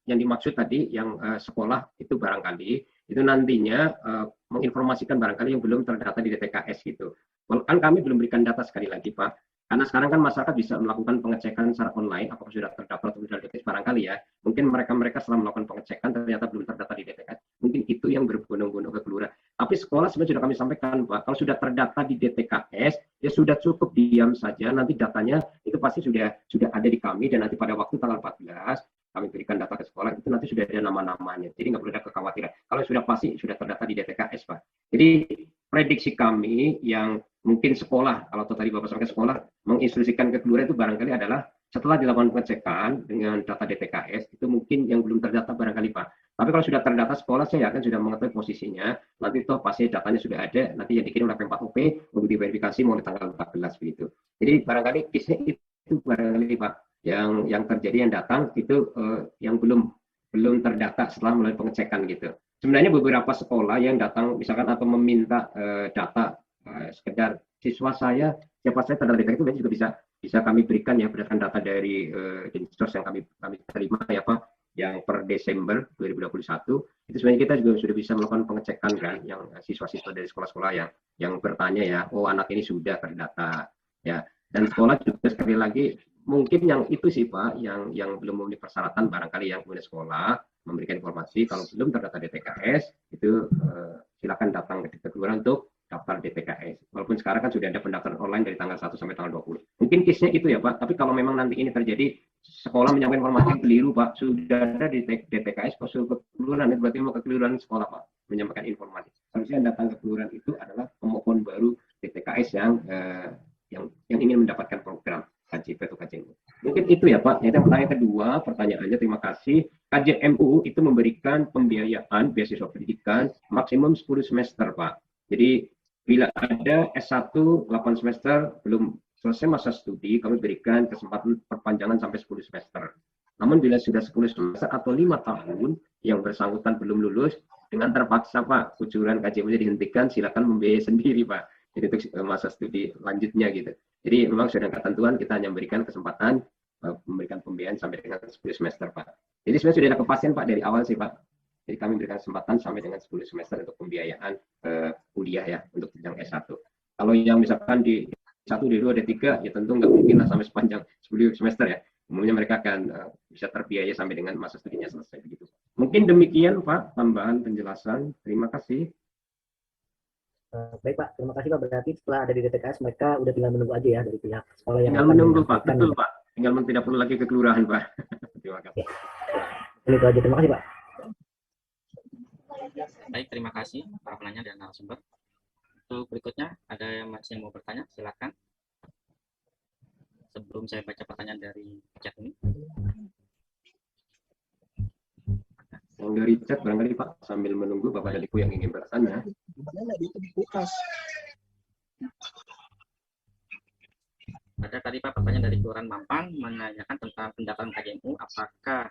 yang dimaksud tadi yang sekolah itu barangkali itu nantinya menginformasikan barangkali yang belum terdata di DTKS gitu. Kan kami belum berikan data sekali lagi Pak. Karena sekarang kan masyarakat bisa melakukan pengecekan secara online, apakah sudah terdaftar atau sudah DTKS barangkali ya. Mungkin mereka setelah melakukan pengecekan ternyata belum terdata di DTKS. Mungkin itu yang berbondong-bondong ke kelurahan. Tapi sekolah sebenarnya sudah kami sampaikan Pak, kalau sudah terdata di DTKS, ya sudah cukup diam saja. Nanti datanya itu pasti sudah ada di kami dan nanti pada waktu tanggal 14 kami berikan data ke sekolah itu nanti sudah ada nama-namanya. Jadi nggak perlu ada kekhawatiran. Kalau sudah pasti sudah terdata di DTKS Pak. Jadi prediksi kami yang mungkin sekolah, kalau tadi Bapak sampaikan sekolah menginstruksikan ke kelurahan itu barangkali adalah setelah dilakukan pengecekan dengan data DTKS itu mungkin yang belum terdata barangkali Pak. Tapi kalau sudah terdata sekolah saya yakin sudah mengetahui posisinya, nanti toh pasti datanya sudah ada, nanti yang dikirim oleh P4OP untuk diverifikasi mulai tanggal 14 begitu. Jadi barangkali kisah itu barangkali Pak yang terjadi yang datang itu yang belum terdata setelah mulai pengecekan gitu. Sebenarnya beberapa sekolah yang datang misalkan atau meminta data sekedar siswa saya, siapa saya terdata itu juga bisa kami berikan ya berdasarkan data dari Dinsos yang kami terima ya Pak, yang per Desember 2021 itu sebenarnya kita juga sudah bisa melakukan pengecekan kan yang siswa-siswa dari sekolah-sekolah yang bertanya ya, oh anak ini sudah terdata ya, dan sekolah juga sekali lagi mungkin yang itu sih Pak yang belum memenuhi persyaratan barangkali yang punya sekolah memberikan informasi kalau belum terdata DTKS itu silakan datang ke kelurahan untuk daftar DTKS. Walaupun sekarang kan sudah ada pendaftaran online dari tanggal 1 sampai tanggal 20. Mungkin case-nya itu ya Pak, tapi kalau memang nanti ini terjadi sekolah menyampaikan informasi yang keliru Pak, sudah ada di DTKS kok suruh ke kelurahan, itu berarti mau ke kelurahan sekolah Pak menyampaikan informasi. Harusnya yang datang ke kelurahan itu adalah pemohon baru DTKS yang ingin mendapatkan program KJP atau KJMU. Mungkin itu ya Pak. Yang pertanyaan kedua, pertanyaannya terima kasih. kajian MUU itu memberikan pembiayaan beasiswa pendidikan maksimum 10 semester, Pak. Jadi bila ada S1 8 semester belum selesai masa studi, kami berikan kesempatan perpanjangan sampai 10 semester. Namun bila sudah 10 semester atau 5 tahun yang bersangkutan belum lulus, dengan terpaksa Pak, kucuran KJMU dihentikan, silakan membiayai sendiri Pak. Jadi untuk masa studi lanjutnya gitu. Jadi memang sudah ada ketentuan, kita hanya memberikan kesempatan memberikan pembiayaan sampai dengan 10 semester Pak. Jadi sebenarnya sudah ada kepastian Pak dari awal sih Pak. Jadi kami berikan kesempatan sampai dengan 10 semester untuk pembiayaan kuliah ya untuk jenjang S1. Kalau yang misalkan di 1, D2, D3 ya tentu nggak mungkin lah sampai sepanjang 10 semester ya. Umumnya mereka akan bisa terbiaya sampai dengan masa studinya selesai begitu. Mungkin demikian Pak tambahan penjelasan. Terima kasih. Baik Pak, terima kasih Pak. Berarti setelah ada di DTKS mereka udah tinggal menunggu aja ya dari pihak sekolah yang tinggal menunggu Pak, betul Pak. Tinggal tidak perlu lagi ke kelurahan Pak. Terima kasih. Ini itu aja, terima kasih Pak. Baik, terima kasih para penanya dan narasumber. Untuk berikutnya, ada yang masih mau bertanya, silakan. Sebelum saya baca pertanyaan dari chat ini. Yang dari chat barangkali Pak, sambil menunggu Bapak dan Ibu yang ingin bertanya. Ada tadi Pak pertanyaan dari Kelurahan Mampang menanyakan tentang pendaftaran KJMU, apakah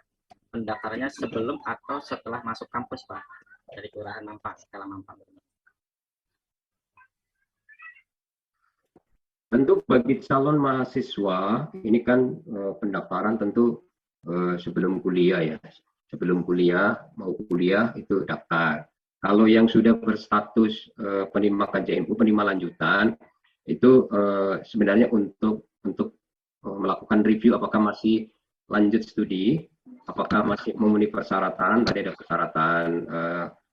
pendaftarannya sebelum atau setelah masuk kampus Pak? Dari Kelurahan Mampang, Skala Mampang. Tentu bagi calon mahasiswa, ini kan pendaftaran tentu sebelum kuliah ya. Sebelum kuliah, mau kuliah itu daftar. Kalau yang sudah berstatus penerima KJMU, penerima lanjutan, itu sebenarnya untuk melakukan review apakah masih lanjut studi, apakah masih memenuhi persyaratan. Tadi ada persyaratan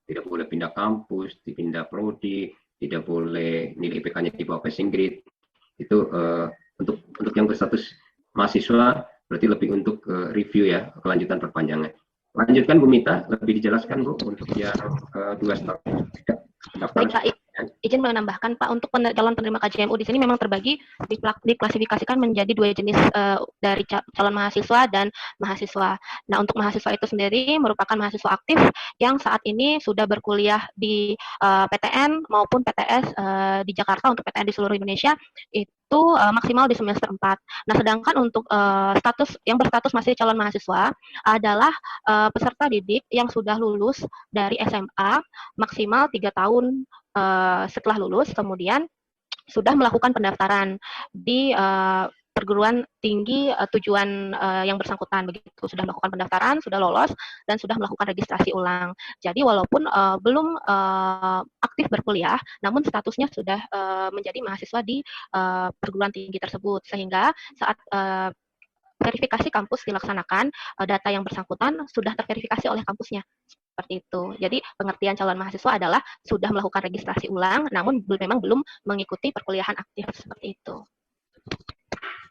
tidak boleh pindah kampus, dipindah prodi, tidak boleh nilai IPK-nya di bawah passing grade. Itu untuk yang berstatus mahasiswa berarti lebih untuk review ya, kelanjutan perpanjangan. Lanjutkan Bu Mita, lebih dijelaskan Bu untuk yang 2 tahun. Baik Pak, izin menambahkan Pak, untuk calon penerima KJMU di sini memang terbagi diklasifikasikan menjadi 2 jenis dari calon mahasiswa dan mahasiswa. Nah, untuk mahasiswa itu sendiri merupakan mahasiswa aktif yang saat ini sudah berkuliah di PTN maupun PTS di Jakarta. Untuk PTN di seluruh Indonesia itu maksimal di semester 4. Nah, sedangkan untuk status yang berstatus masih calon mahasiswa adalah peserta didik yang sudah lulus dari SMA maksimal 3 tahun setelah lulus, kemudian sudah melakukan pendaftaran di perguruan tinggi tujuan yang bersangkutan begitu, sudah melakukan pendaftaran, sudah lolos dan sudah melakukan registrasi ulang. Jadi walaupun belum aktif berkuliah, namun statusnya sudah menjadi mahasiswa di perguruan tinggi tersebut, sehingga saat verifikasi kampus dilaksanakan, data yang bersangkutan sudah terverifikasi oleh kampusnya. Seperti itu. Jadi pengertian calon mahasiswa adalah sudah melakukan registrasi ulang, namun memang belum mengikuti perkuliahan aktif seperti itu.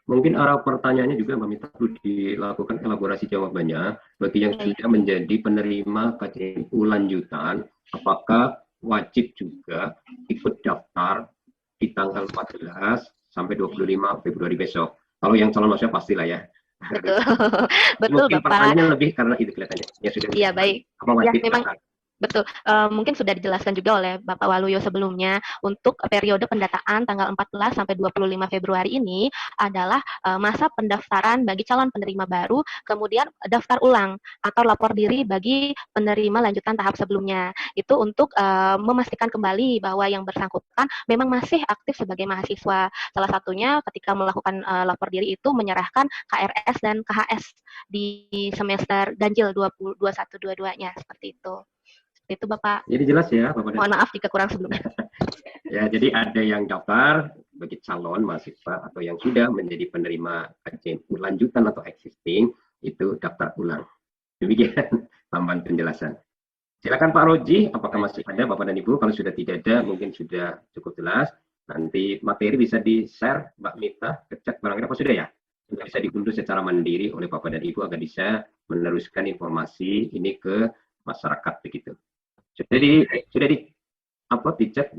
Mungkin arah pertanyaannya juga Mbak Mita perlu dilakukan elaborasi jawabannya bagi yang sudah menjadi penerima KJMU lanjutan, apakah wajib juga ikut daftar di tanggal 14 sampai 25 Februari besok. Kalau yang calon mahasiswa pastilah ya. Betul, betul mungkin Bapak. Pertanyaannya lebih karena itu kelihatannya. Ya sudah. Iya baik. Apa wajib Ya memang daftar? betul. Mungkin sudah dijelaskan juga oleh Bapak Waluyo sebelumnya, untuk periode pendataan tanggal 14 sampai 25 Februari ini adalah masa pendaftaran bagi calon penerima baru, kemudian daftar ulang atau lapor diri bagi penerima lanjutan tahap sebelumnya. Itu untuk memastikan kembali bahwa yang bersangkutan memang masih aktif sebagai mahasiswa. Salah satunya ketika melakukan lapor diri itu menyerahkan KRS dan KHS di semester ganjil 21-22-nya, seperti itu. Itu Bapak. Jadi jelas ya Bapak. Mohon maaf jika kurang sebelumnya. Ya, jadi ada yang daftar bagi calon mahasiswa atau yang sudah menjadi penerima KJMU lanjutan atau existing itu daftar ulang. Demikian tambahan penjelasan. Silakan Pak Roji, apakah masih ada Bapak dan Ibu? Kalau sudah tidak ada, mungkin sudah cukup jelas. Nanti materi bisa di-share Mbak Mita ke chat barangkali apa sudah ya? Sudah bisa diunduh secara mandiri oleh Bapak dan Ibu agar bisa meneruskan informasi ini ke masyarakat begitu. Sudah di upload di chat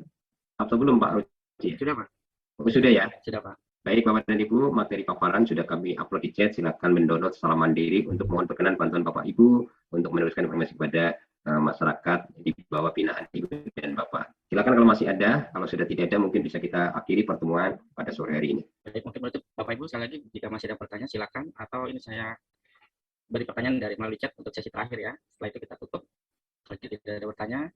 atau belum Pak Roji? Sudah Pak. Oh, sudah ya? Sudah Pak. Baik Bapak dan Ibu, materi paparan sudah kami upload di chat. Silakan mendownload secara mandiri untuk mohon berkenan bantuan Bapak Ibu untuk meneruskan informasi kepada masyarakat di bawah binaan Ibu dan Bapak. Silakan kalau masih ada, kalau sudah tidak ada mungkin bisa kita akhiri pertemuan pada sore hari ini. Baik, mungkin menutup Bapak Ibu sekali lagi jika masih ada pertanyaan silakan, atau ini saya beri pertanyaan dari melalui chat untuk sesi terakhir ya. Setelah itu kita tutup. Kalau tidak ada pertanyaan,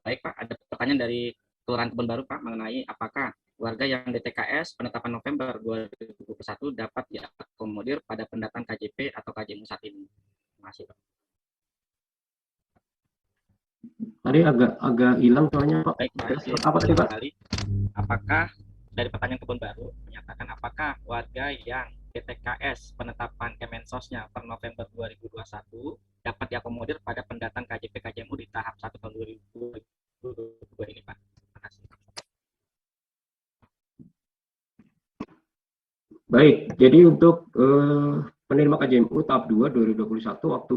baik Pak, ada pertanyaan dari Kelurahan Kebon Baru Pak mengenai apakah warga yang DTKS penetapan November 2021 dapat diakomodir pada pendataan KJP atau KJMU saat ini. Terima kasih Pak. Tadi agak hilang soalnya Pak. Baik Pak, Apa tadi Pak? Apakah dari pertanyaan Kebon Baru menyatakan apakah warga yang DTKS penetapan Kemensosnya per November 2021 dapat diakomodir pada pendataan KJP KJMU di tahap 1 tahun 2022 ini Pak? Terima kasih. Baik, jadi untuk penerima KJMU tahap 2 2021 waktu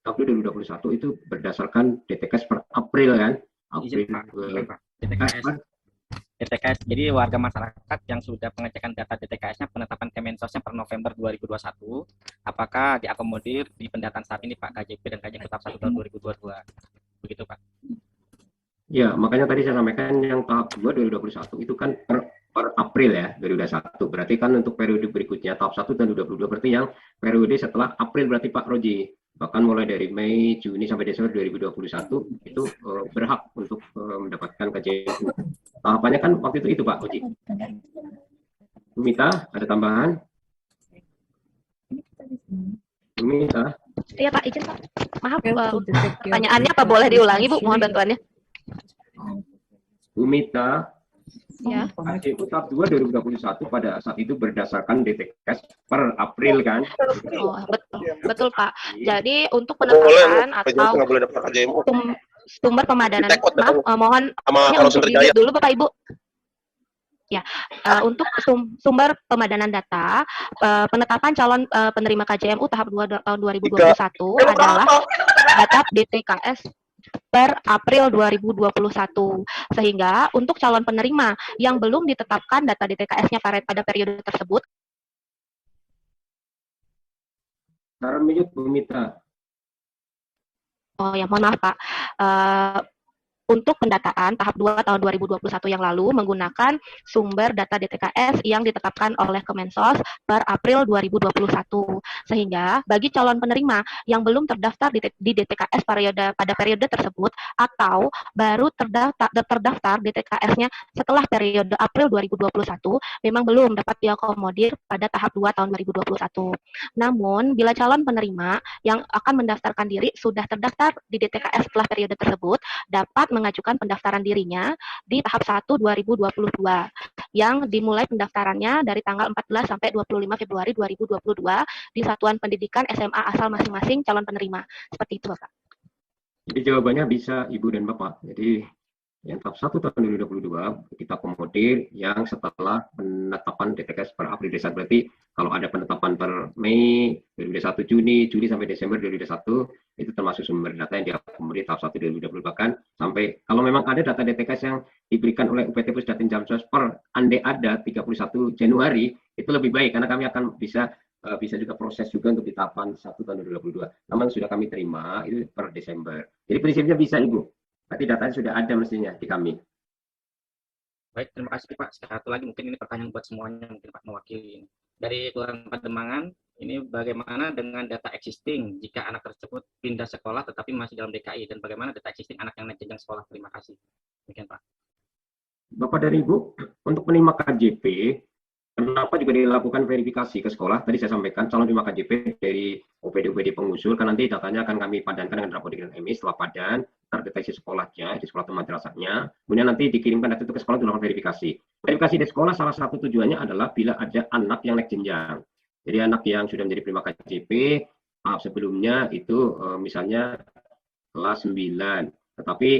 tahap 2021 itu berdasarkan DTKS per April kan? April Pak. DTKS. Jadi warga masyarakat yang sudah pengecekan data DTKS-nya penetapan Kemensosnya per November 2021, apakah diakomodir di pendataan saat ini Pak KJP dan KJMU tahap 1 tahun 2022? Begitu Pak. Ya, makanya tadi saya sampaikan yang tahap 2 2021 itu kan per April ya 2021. Berarti kan untuk periode berikutnya tahap 1 dan 2022 berarti yang periode setelah April berarti Pak Roji. Bahkan mulai dari Mei, Juni sampai Desember 2021 itu berhak untuk mendapatkan KJMU. Tahapannya kan waktu itu Pak Roji. Bu Mita, ada tambahan? Bu Mita? Iya Pak, izin Pak. Maaf, pertanyaannya apa boleh diulangi Bu? Mohon bantuannya. Bu Mita, Ya. KJMU tahap 2 2021 pada saat itu berdasarkan DTKS per April kan? Oh, betul Pak. Jadi untuk penetapan atau sumber pemadanan, maaf, mohon ini untuk di dulu Bapak Ibu. Ya, untuk sumber pemadanan data, penetapan calon penerima KJMU tahap 2 tahun 2021 adalah data DTKS per April 2021. Sehingga untuk calon penerima yang belum ditetapkan data DTKS-nya pada periode tersebut. Mute Bu Mita. Oh ya, mohon maaf Pak. Untuk pendataan tahap 2 tahun 2021 yang lalu menggunakan sumber data DTKS yang ditetapkan oleh Kemensos per April 2021. Sehingga bagi calon penerima yang belum terdaftar di DTKS pada periode tersebut atau baru terdaftar DTKS-nya setelah periode April 2021 memang belum dapat diakomodir pada tahap 2 tahun 2021. Namun bila calon penerima yang akan mendaftarkan diri sudah terdaftar di DTKS setelah periode tersebut dapat mengajukan pendaftaran dirinya di tahap 1 2022 yang dimulai pendaftarannya dari tanggal 14 sampai 25 Februari 2022 di satuan pendidikan SMA asal masing-masing calon penerima. Seperti itu, Bapak. Jadi jawabannya bisa Ibu dan Bapak. Jadi yang tahap 1 tahun 2022 kita akomodir yang setelah penetapan DTKS per April Desember. Berarti kalau ada penetapan per Mei 2021, Juli sampai Desember 2021 itu termasuk sumber data yang diakomodir tahap 1 2020. Bahkan sampai kalau memang ada data DTKS yang diberikan oleh UPT Pusdatin Jamsos per ande ada 31 Januari itu lebih baik karena kami akan bisa juga proses juga untuk di tahapan 1 tahun 2022. Namun sudah kami terima itu per Desember. Jadi prinsipnya bisa Ibu. Berarti datanya sudah ada mestinya di kami. Baik, terima kasih Pak. Satu lagi mungkin ini pertanyaan buat semuanya, mungkin Pak mewakili. Dari Kelurahan Pademangan, ini bagaimana dengan data existing jika anak tersebut pindah sekolah tetapi masih dalam DKI, dan bagaimana data existing anak yang naik jenjang sekolah? Terima kasih. Demikian Pak. Bapak dan Ibu, untuk penerima KJP, kenapa juga dilakukan verifikasi ke sekolah? Tadi saya sampaikan calon penerima KJP dari OPD pengusul, kan nanti datanya akan kami padankan dengan rapor dengan MI setelah padan, terdeteksi sekolahnya, di sekolah atau madrasahnya, kemudian nanti dikirimkan data itu ke sekolah untuk melakukan verifikasi. Verifikasi di sekolah salah satu tujuannya adalah bila ada anak yang naik jenjang. Jadi anak yang sudah menjadi penerima KJP, sebelumnya itu misalnya kelas 9, tetapi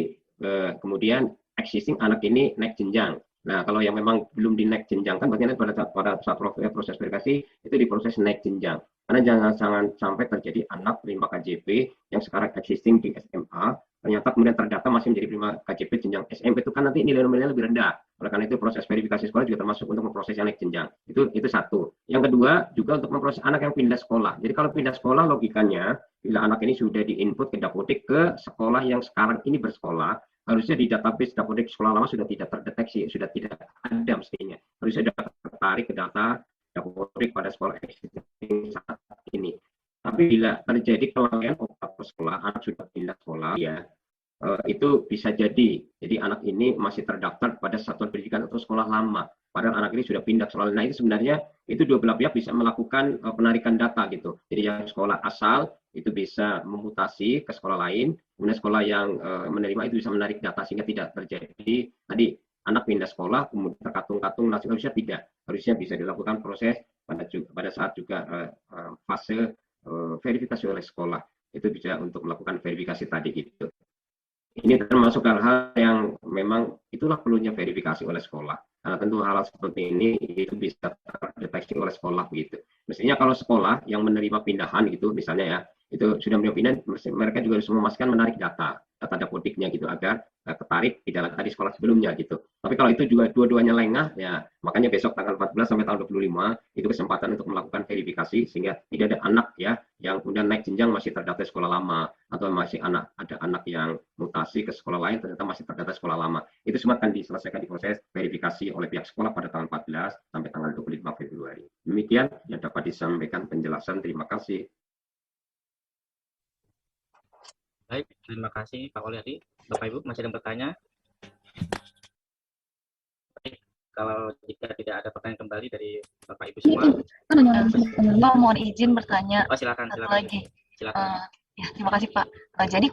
kemudian existing anak ini naik jenjang. Nah, kalau yang memang belum dinaik jenjang kan berarti pada saat proses verifikasi itu diproses naik jenjang. Karena jangan sampai terjadi anak penerima KJP yang sekarang existing di SMA, ternyata kemudian terdata masih menjadi penerima KJP jenjang SMP itu kan nanti nilai nominalnya lebih rendah. Oleh karena itu proses verifikasi sekolah juga termasuk untuk memproses yang naik jenjang. Itu satu. Yang kedua juga untuk memproses anak yang pindah sekolah. Jadi kalau pindah sekolah logikanya bila anak ini sudah diinput ke Dapodik ke sekolah yang sekarang ini bersekolah, harusnya di database Dapodik sekolah lama sudah tidak terdeteksi, sudah tidak ada mestinya. Harusnya sudah tertarik ke data Dapodik pada sekolah existing saat ini. Tapi bila terjadi kelalaian operator sekolah, anak sudah pindah sekolah, ya itu bisa jadi anak ini masih terdaftar pada satuan pendidikan atau sekolah lama, padahal anak ini sudah pindah sekolah. Nah itu sebenarnya itu dua belah pihak bisa melakukan penarikan data gitu. Jadi yang sekolah asal itu bisa memutasi ke sekolah lain, kemudian sekolah yang menerima itu bisa menarik data sehingga tidak terjadi tadi anak pindah sekolah kemudian terkatung-katung, harusnya bisa dilakukan proses pada saat juga fase verifikasi oleh sekolah, itu bisa untuk melakukan verifikasi tadi gitu. Ini termasuk hal-hal yang memang itulah perlunya verifikasi oleh sekolah. Karena tentu hal-hal seperti ini itu bisa terdeteksi oleh sekolah begitu. Mestinya kalau sekolah yang menerima pindahan gitu, misalnya ya, itu sudah menerima pindahan, mereka juga harus memastikan menarik data Dapodiknya gitu agar ketarik tidak tadi sekolah sebelumnya gitu. Tapi kalau itu juga dua-duanya lengah, ya makanya besok tanggal 14 sampai tanggal 25 itu kesempatan untuk melakukan verifikasi sehingga tidak ada anak ya yang kemudian naik jenjang masih terdaftar sekolah lama atau masih ada anak yang mutasi ke sekolah lain ternyata masih terdaftar sekolah lama. Itu semua akan diselesaikan di proses verifikasi oleh pihak sekolah pada tanggal 14 sampai tanggal 25 Februari. Demikian yang dapat disampaikan penjelasan. Terima kasih. Baik, terima kasih Pak Walyadi. Bapak Ibu masih ada yang bertanya? Baik, kalau jika tidak ada pertanyaan kembali dari Bapak Ibu semua, mohon izin bertanya. Oh, silakan lagi. Silakan. Ya, terima kasih Pak. Jadi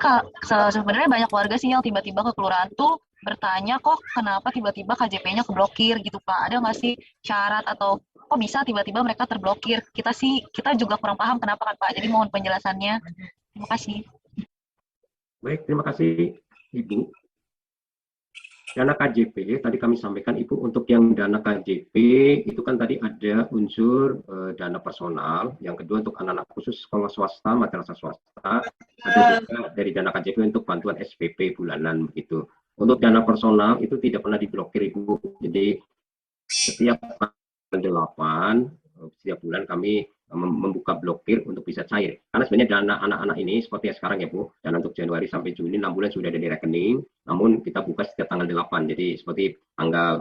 sebenarnya banyak warga sih yang tiba-tiba ke kelurahan tuh bertanya kok kenapa tiba-tiba KJP-nya keblokir gitu Pak. Ada nggak sih syarat atau kok bisa tiba-tiba mereka terblokir? Kita juga kurang paham kenapa kan Pak. Jadi mohon penjelasannya. Terima kasih. Baik, terima kasih Ibu. Dana KJP, tadi kami sampaikan Ibu, untuk yang dana KJP itu kan tadi ada unsur dana personal, yang kedua untuk anak-anak khusus sekolah swasta, madrasah swasta, ada juga dari dana KJP untuk bantuan SPP bulanan begitu. Untuk dana personal itu tidak pernah diblokir Ibu, jadi setiap tanggal 8, setiap bulan kami membuka blokir untuk bisa cair. Karena sebenarnya dana anak-anak ini seperti yang sekarang ya Bu, dana untuk Januari sampai Juni 6 bulan sudah ada di rekening, namun kita buka setiap tanggal 8. Jadi seperti tanggal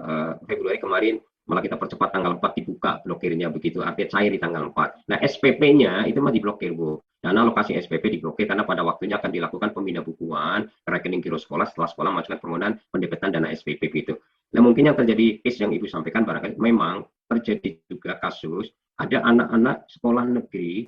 Februari kemarin malah kita percepat tanggal 4 dibuka blokirnya begitu, artinya cair di tanggal 4. Nah SPP-nya itu mah diblokir Bu. Dana alokasi SPP diblokir karena pada waktunya akan dilakukan pemindah bukuan ke rekening giro sekolah setelah sekolah mengajukan permohonan pendebitan dana SPP gitu. Nah mungkin yang terjadi case yang Ibu sampaikan barangkali memang terjadi juga kasus ada anak-anak sekolah negeri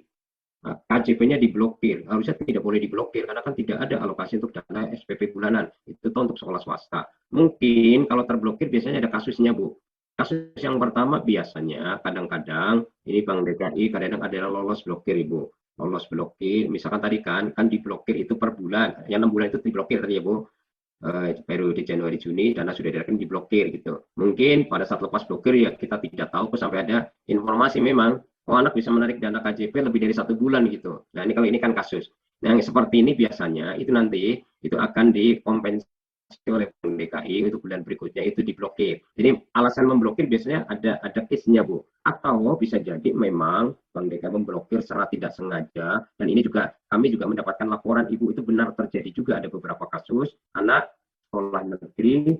KJP-nya diblokir, harusnya tidak boleh diblokir karena kan tidak ada alokasi untuk dana SPP bulanan, itu untuk sekolah swasta. Mungkin kalau terblokir biasanya ada kasusnya Bu. Kasus yang pertama biasanya kadang-kadang ini Bank DKI kadang-kadang ada lolos blokir Ibu. Lolos blokir, misalkan tadi kan diblokir itu per bulan, yang 6 bulan itu diblokir tadi ya Bu. Periode Januari Juni dana sudah direkam diblokir gitu. Mungkin pada saat lepas blokir ya kita tidak tahu sampai ada informasi memang anak bisa menarik dana KJP lebih dari 1 bulan gitu. Nah ini kalau ini kan kasus. Nah yang seperti ini biasanya itu nanti itu akan dikompensasi oleh Bank DKI untuk bulan berikutnya itu diblokir. Jadi alasan memblokir biasanya ada case-nya Bu. Atau bisa jadi memang Bank DKI memblokir secara tidak sengaja, dan ini juga kami juga mendapatkan laporan Ibu itu benar terjadi juga ada beberapa kasus anak sekolah negeri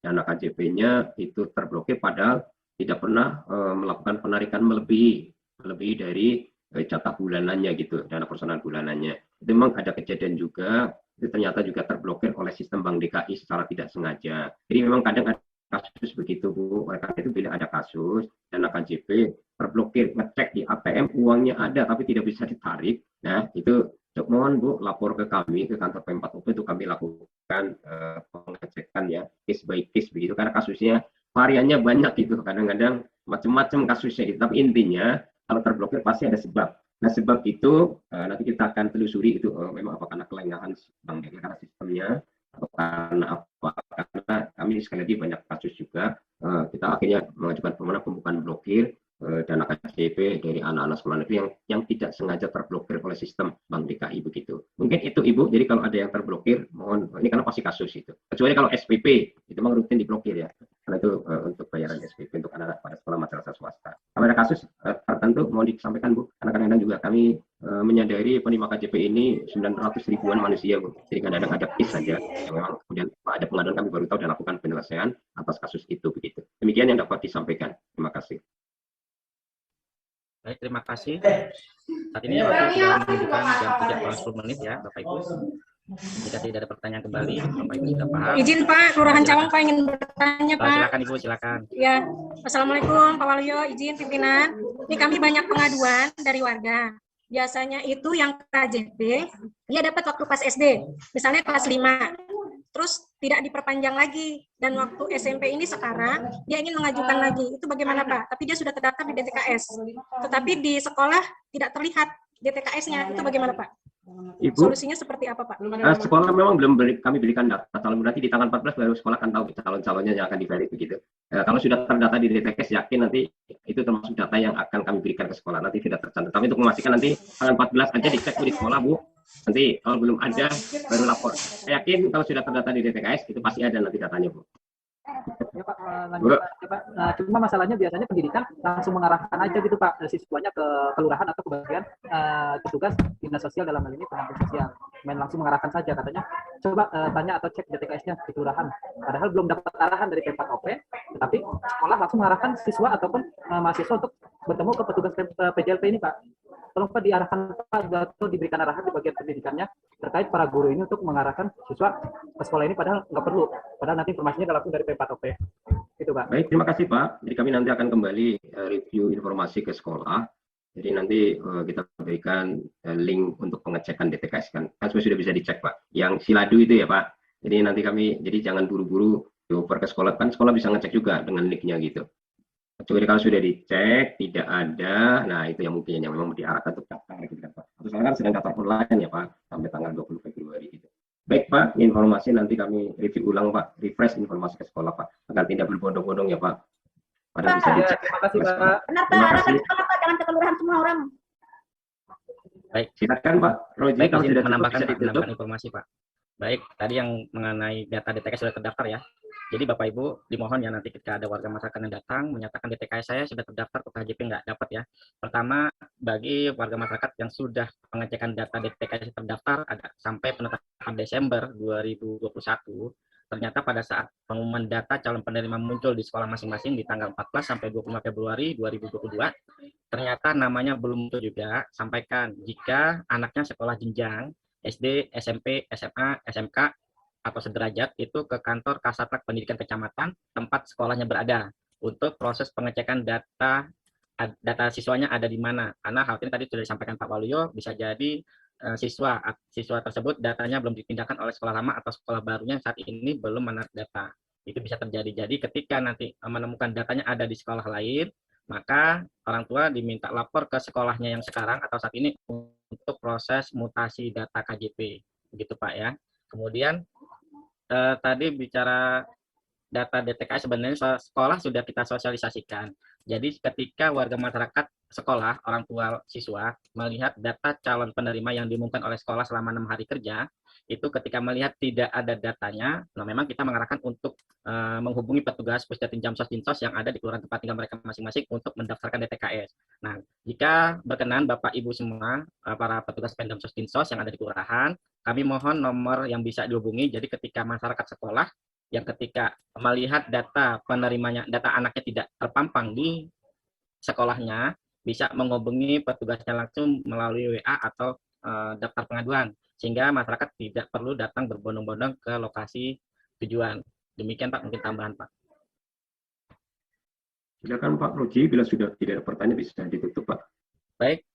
dana KJP-nya itu terblokir padahal tidak pernah melakukan penarikan melebihi dari jatah bulanannya gitu, dana personal bulanannya. Itu memang ada kejadian juga, itu ternyata juga terblokir oleh sistem Bank DKI secara tidak sengaja. Jadi memang kadang ada kasus begitu Bu. Oleh karena itu bila ada kasus dana KJP terblokir, ngecek di ATM uangnya ada tapi tidak bisa ditarik, nah itu mohon Bu lapor ke kami ke kantor Pempat itu kami lakukan pengecekan ya case by case begitu karena kasusnya variannya banyak gitu, kadang-kadang macam-macam kasusnya. Tapi intinya kalau terblokir pasti ada sebab. Nah sebab itu nanti kita akan telusuri itu memang apa karena kelengahan Bank DKI karena sistemnya atau karena apa, karena kami sekali lagi banyak kasus juga kita akhirnya mengajukan permohonan pembukaan blokir dana KJP dari anak-anak sekolah negeri yang tidak sengaja terblokir oleh sistem Bank DKI begitu. Mungkin itu Ibu, jadi kalau ada yang terblokir mohon, ini karena pasti kasus itu. Kecuali kalau SPP itu memang rutin diblokir ya, karena Karena itu untuk bayaran SPP untuk anak-anak pada sekolah madrasah swasta. Kalau ada kasus tertentu mohon disampaikan Bu, karena kadang-kadang juga kami menyadari penerima KJP ini 900 ribuan manusia Bu. Jadi kadang-kadang ada case saja yang memang kemudian ada pengaduan, kami baru tahu dan lakukan penyelesaian atas kasus itu begitu. Demikian yang dapat disampaikan. Terima kasih. Baik, terima kasih. Saat ini waktu sudah menunjukkan jam 3:10 menit ya, Bapak Ibu. Jika tidak ada pertanyaan kembali, Bapak Ibu sudah paham. Izin Pak, Kelurahan Cawang Pak ingin bertanya Pak. Silakan Ibu, silakan. Ya, Assalamualaikum Pak Waluyo, izin pimpinan. Ini kami banyak pengaduan dari warga. Biasanya itu yang KJP, dia dapat waktu pas SD, misalnya kelas 5. Terus tidak diperpanjang lagi, dan waktu SMP ini sekarang dia ingin mengajukan lagi. Itu bagaimana Pak? Tapi dia sudah terdaftar di DTKS, tetapi di sekolah tidak terlihat DTKS-nya. Itu bagaimana Pak? Ibu, solusinya seperti apa Pak? Sekolah memang belum kami berikan data calon, berarti di tanggal 14 baru sekolah akan tahu calon-calonnya yang akan di-valid begitu. Kalau sudah terdata di DTKS, yakin nanti itu termasuk data yang akan kami berikan ke sekolah, nanti tidak tercantum. Tapi untuk memastikan nanti tanggal 14 aja dicek di sekolah Bu. Nanti kalau belum ada baru lapor. Saya yakin kalau sudah terdata di DTKS itu pasti ada nanti datanya Bu. Ya Pak, lanjut Pak. Cuma masalahnya biasanya pendidikan langsung mengarahkan aja gitu Pak, siswanya ke kelurahan atau ke bagian petugas dinas sosial, dalam hal ini pendamping sosial. Main langsung mengarahkan saja, katanya coba tanya atau cek DTKS-nya di kelurahan. Padahal belum dapat arahan dari P4OP, tetapi sekolah langsung mengarahkan siswa ataupun mahasiswa untuk bertemu ke petugas PJLP ini Pak. Tolong Pak diarahkan Pak, atau diberikan arahan di bagian pendidikannya terkait para guru ini untuk mengarahkan siswa ke sekolah ini, padahal nggak perlu. Padahal nanti informasinya langsung dari P4OP. Itu Pak. Baik, terima kasih Pak. Jadi kami nanti akan kembali review informasi ke sekolah. Jadi nanti kita berikan link untuk pengecekan DTKS kan sudah bisa dicek Pak. Yang Siladu itu ya Pak. Jadi nanti kami, jadi jangan buru-buru dioper ke sekolah, kan sekolah bisa ngecek juga dengan linknya gitu. Kecuali kalau sudah dicek tidak ada, nah itu yang mungkin yang memang diarahkan untuk daftar gitu kan Pak. Atau sekarang kan sedang daftar online ya Pak sampai tanggal 20 Februari gitu. Baik Pak, informasi nanti kami review ulang Pak, refresh informasi ke sekolah Pak, agar tidak berbondong-bondong ya Pak. Padahal bisa dicek. Terima kasih Pak. Benar Pak, arahkan sekolah Pak, jangan ke kelurahan semua orang. Baik, silakan Pak. Roji, baik, kalau sudah menambahkan menambahkan informasi Pak. Baik, tadi yang mengenai data DTKS sudah terdaftar ya. Jadi Bapak Ibu dimohon ya nanti ketika ada warga masyarakat yang datang menyatakan DTKS saya sudah terdaftar ke KJP nggak dapat ya. Pertama, bagi warga masyarakat yang sudah pengecekan data DTKS terdaftar ada sampai penetapan Desember 2021, ternyata pada saat pengumuman data calon penerima muncul di sekolah masing-masing di tanggal 14 sampai 25 Februari 2022, ternyata namanya belum muncul juga. Sampaikan jika anaknya sekolah jenjang SD, SMP, SMA, SMK, atau sederajat itu ke kantor Kasatlantas Pendidikan Kecamatan tempat sekolahnya berada untuk proses pengecekan data siswanya ada di mana. Karena hal ini tadi sudah disampaikan Pak Waluyo, bisa jadi siswa tersebut datanya belum dipindahkan oleh sekolah lama atau sekolah barunya saat ini belum menarik data. Itu bisa terjadi. Jadi ketika nanti menemukan datanya ada di sekolah lain, maka orang tua diminta lapor ke sekolahnya yang sekarang atau saat ini untuk proses mutasi data KJP. Begitu Pak ya. Kemudian tadi bicara data DTKS, sebenarnya sekolah sudah kita sosialisasikan. Jadi ketika warga masyarakat sekolah, orang tua siswa melihat data calon penerima yang diumumkan oleh sekolah selama 6 hari kerja, itu ketika melihat tidak ada datanya, nah memang kita mengarahkan untuk menghubungi petugas Pusdatin Jamsos Dinsos yang ada di kelurahan tempat tinggal mereka masing-masing untuk mendaftarkan DTKS. Nah, jika berkenan Bapak Ibu semua, para petugas Pendamsos Dinsos yang ada di kelurahan, kami mohon nomor yang bisa dihubungi. Jadi ketika masyarakat sekolah yang ketika melihat data penerimanya, data anaknya tidak terpampang di sekolahnya, bisa menghubungi petugasnya langsung melalui WA atau daftar pengaduan, sehingga masyarakat tidak perlu datang berbondong-bondong ke lokasi tujuan. Demikian Pak, mungkin tambahan Pak. Silakan Pak Roji, bila sudah tidak ada pertanyaan bisa ditutup Pak. Baik,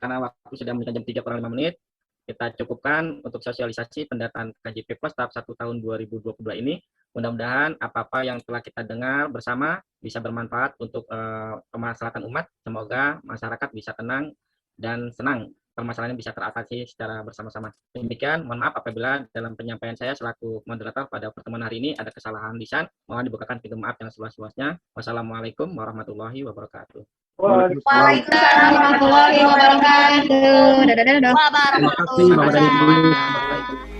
karena waktu sudah menunjukkan jam 3 kurang 5 menit, kita cukupkan untuk sosialisasi pendataan KJP Plus tahap 1 tahun 2022 ini. Mudah-mudahan apa-apa yang telah kita dengar bersama bisa bermanfaat untuk kemaslahatan umat. Semoga masyarakat bisa tenang dan senang. Permasalahannya bisa teratasi secara bersama-sama. Demikian, mohon maaf apabila dalam penyampaian saya selaku moderator pada pertemuan hari ini ada kesalahan lisan. Mohon dibukakan pintu maaf yang seluas-luasnya. Wassalamualaikum warahmatullahi wabarakatuh. Waalaikumsalam warahmatullahi wabarakatuh. Terima kasih Bapak dan Ibu.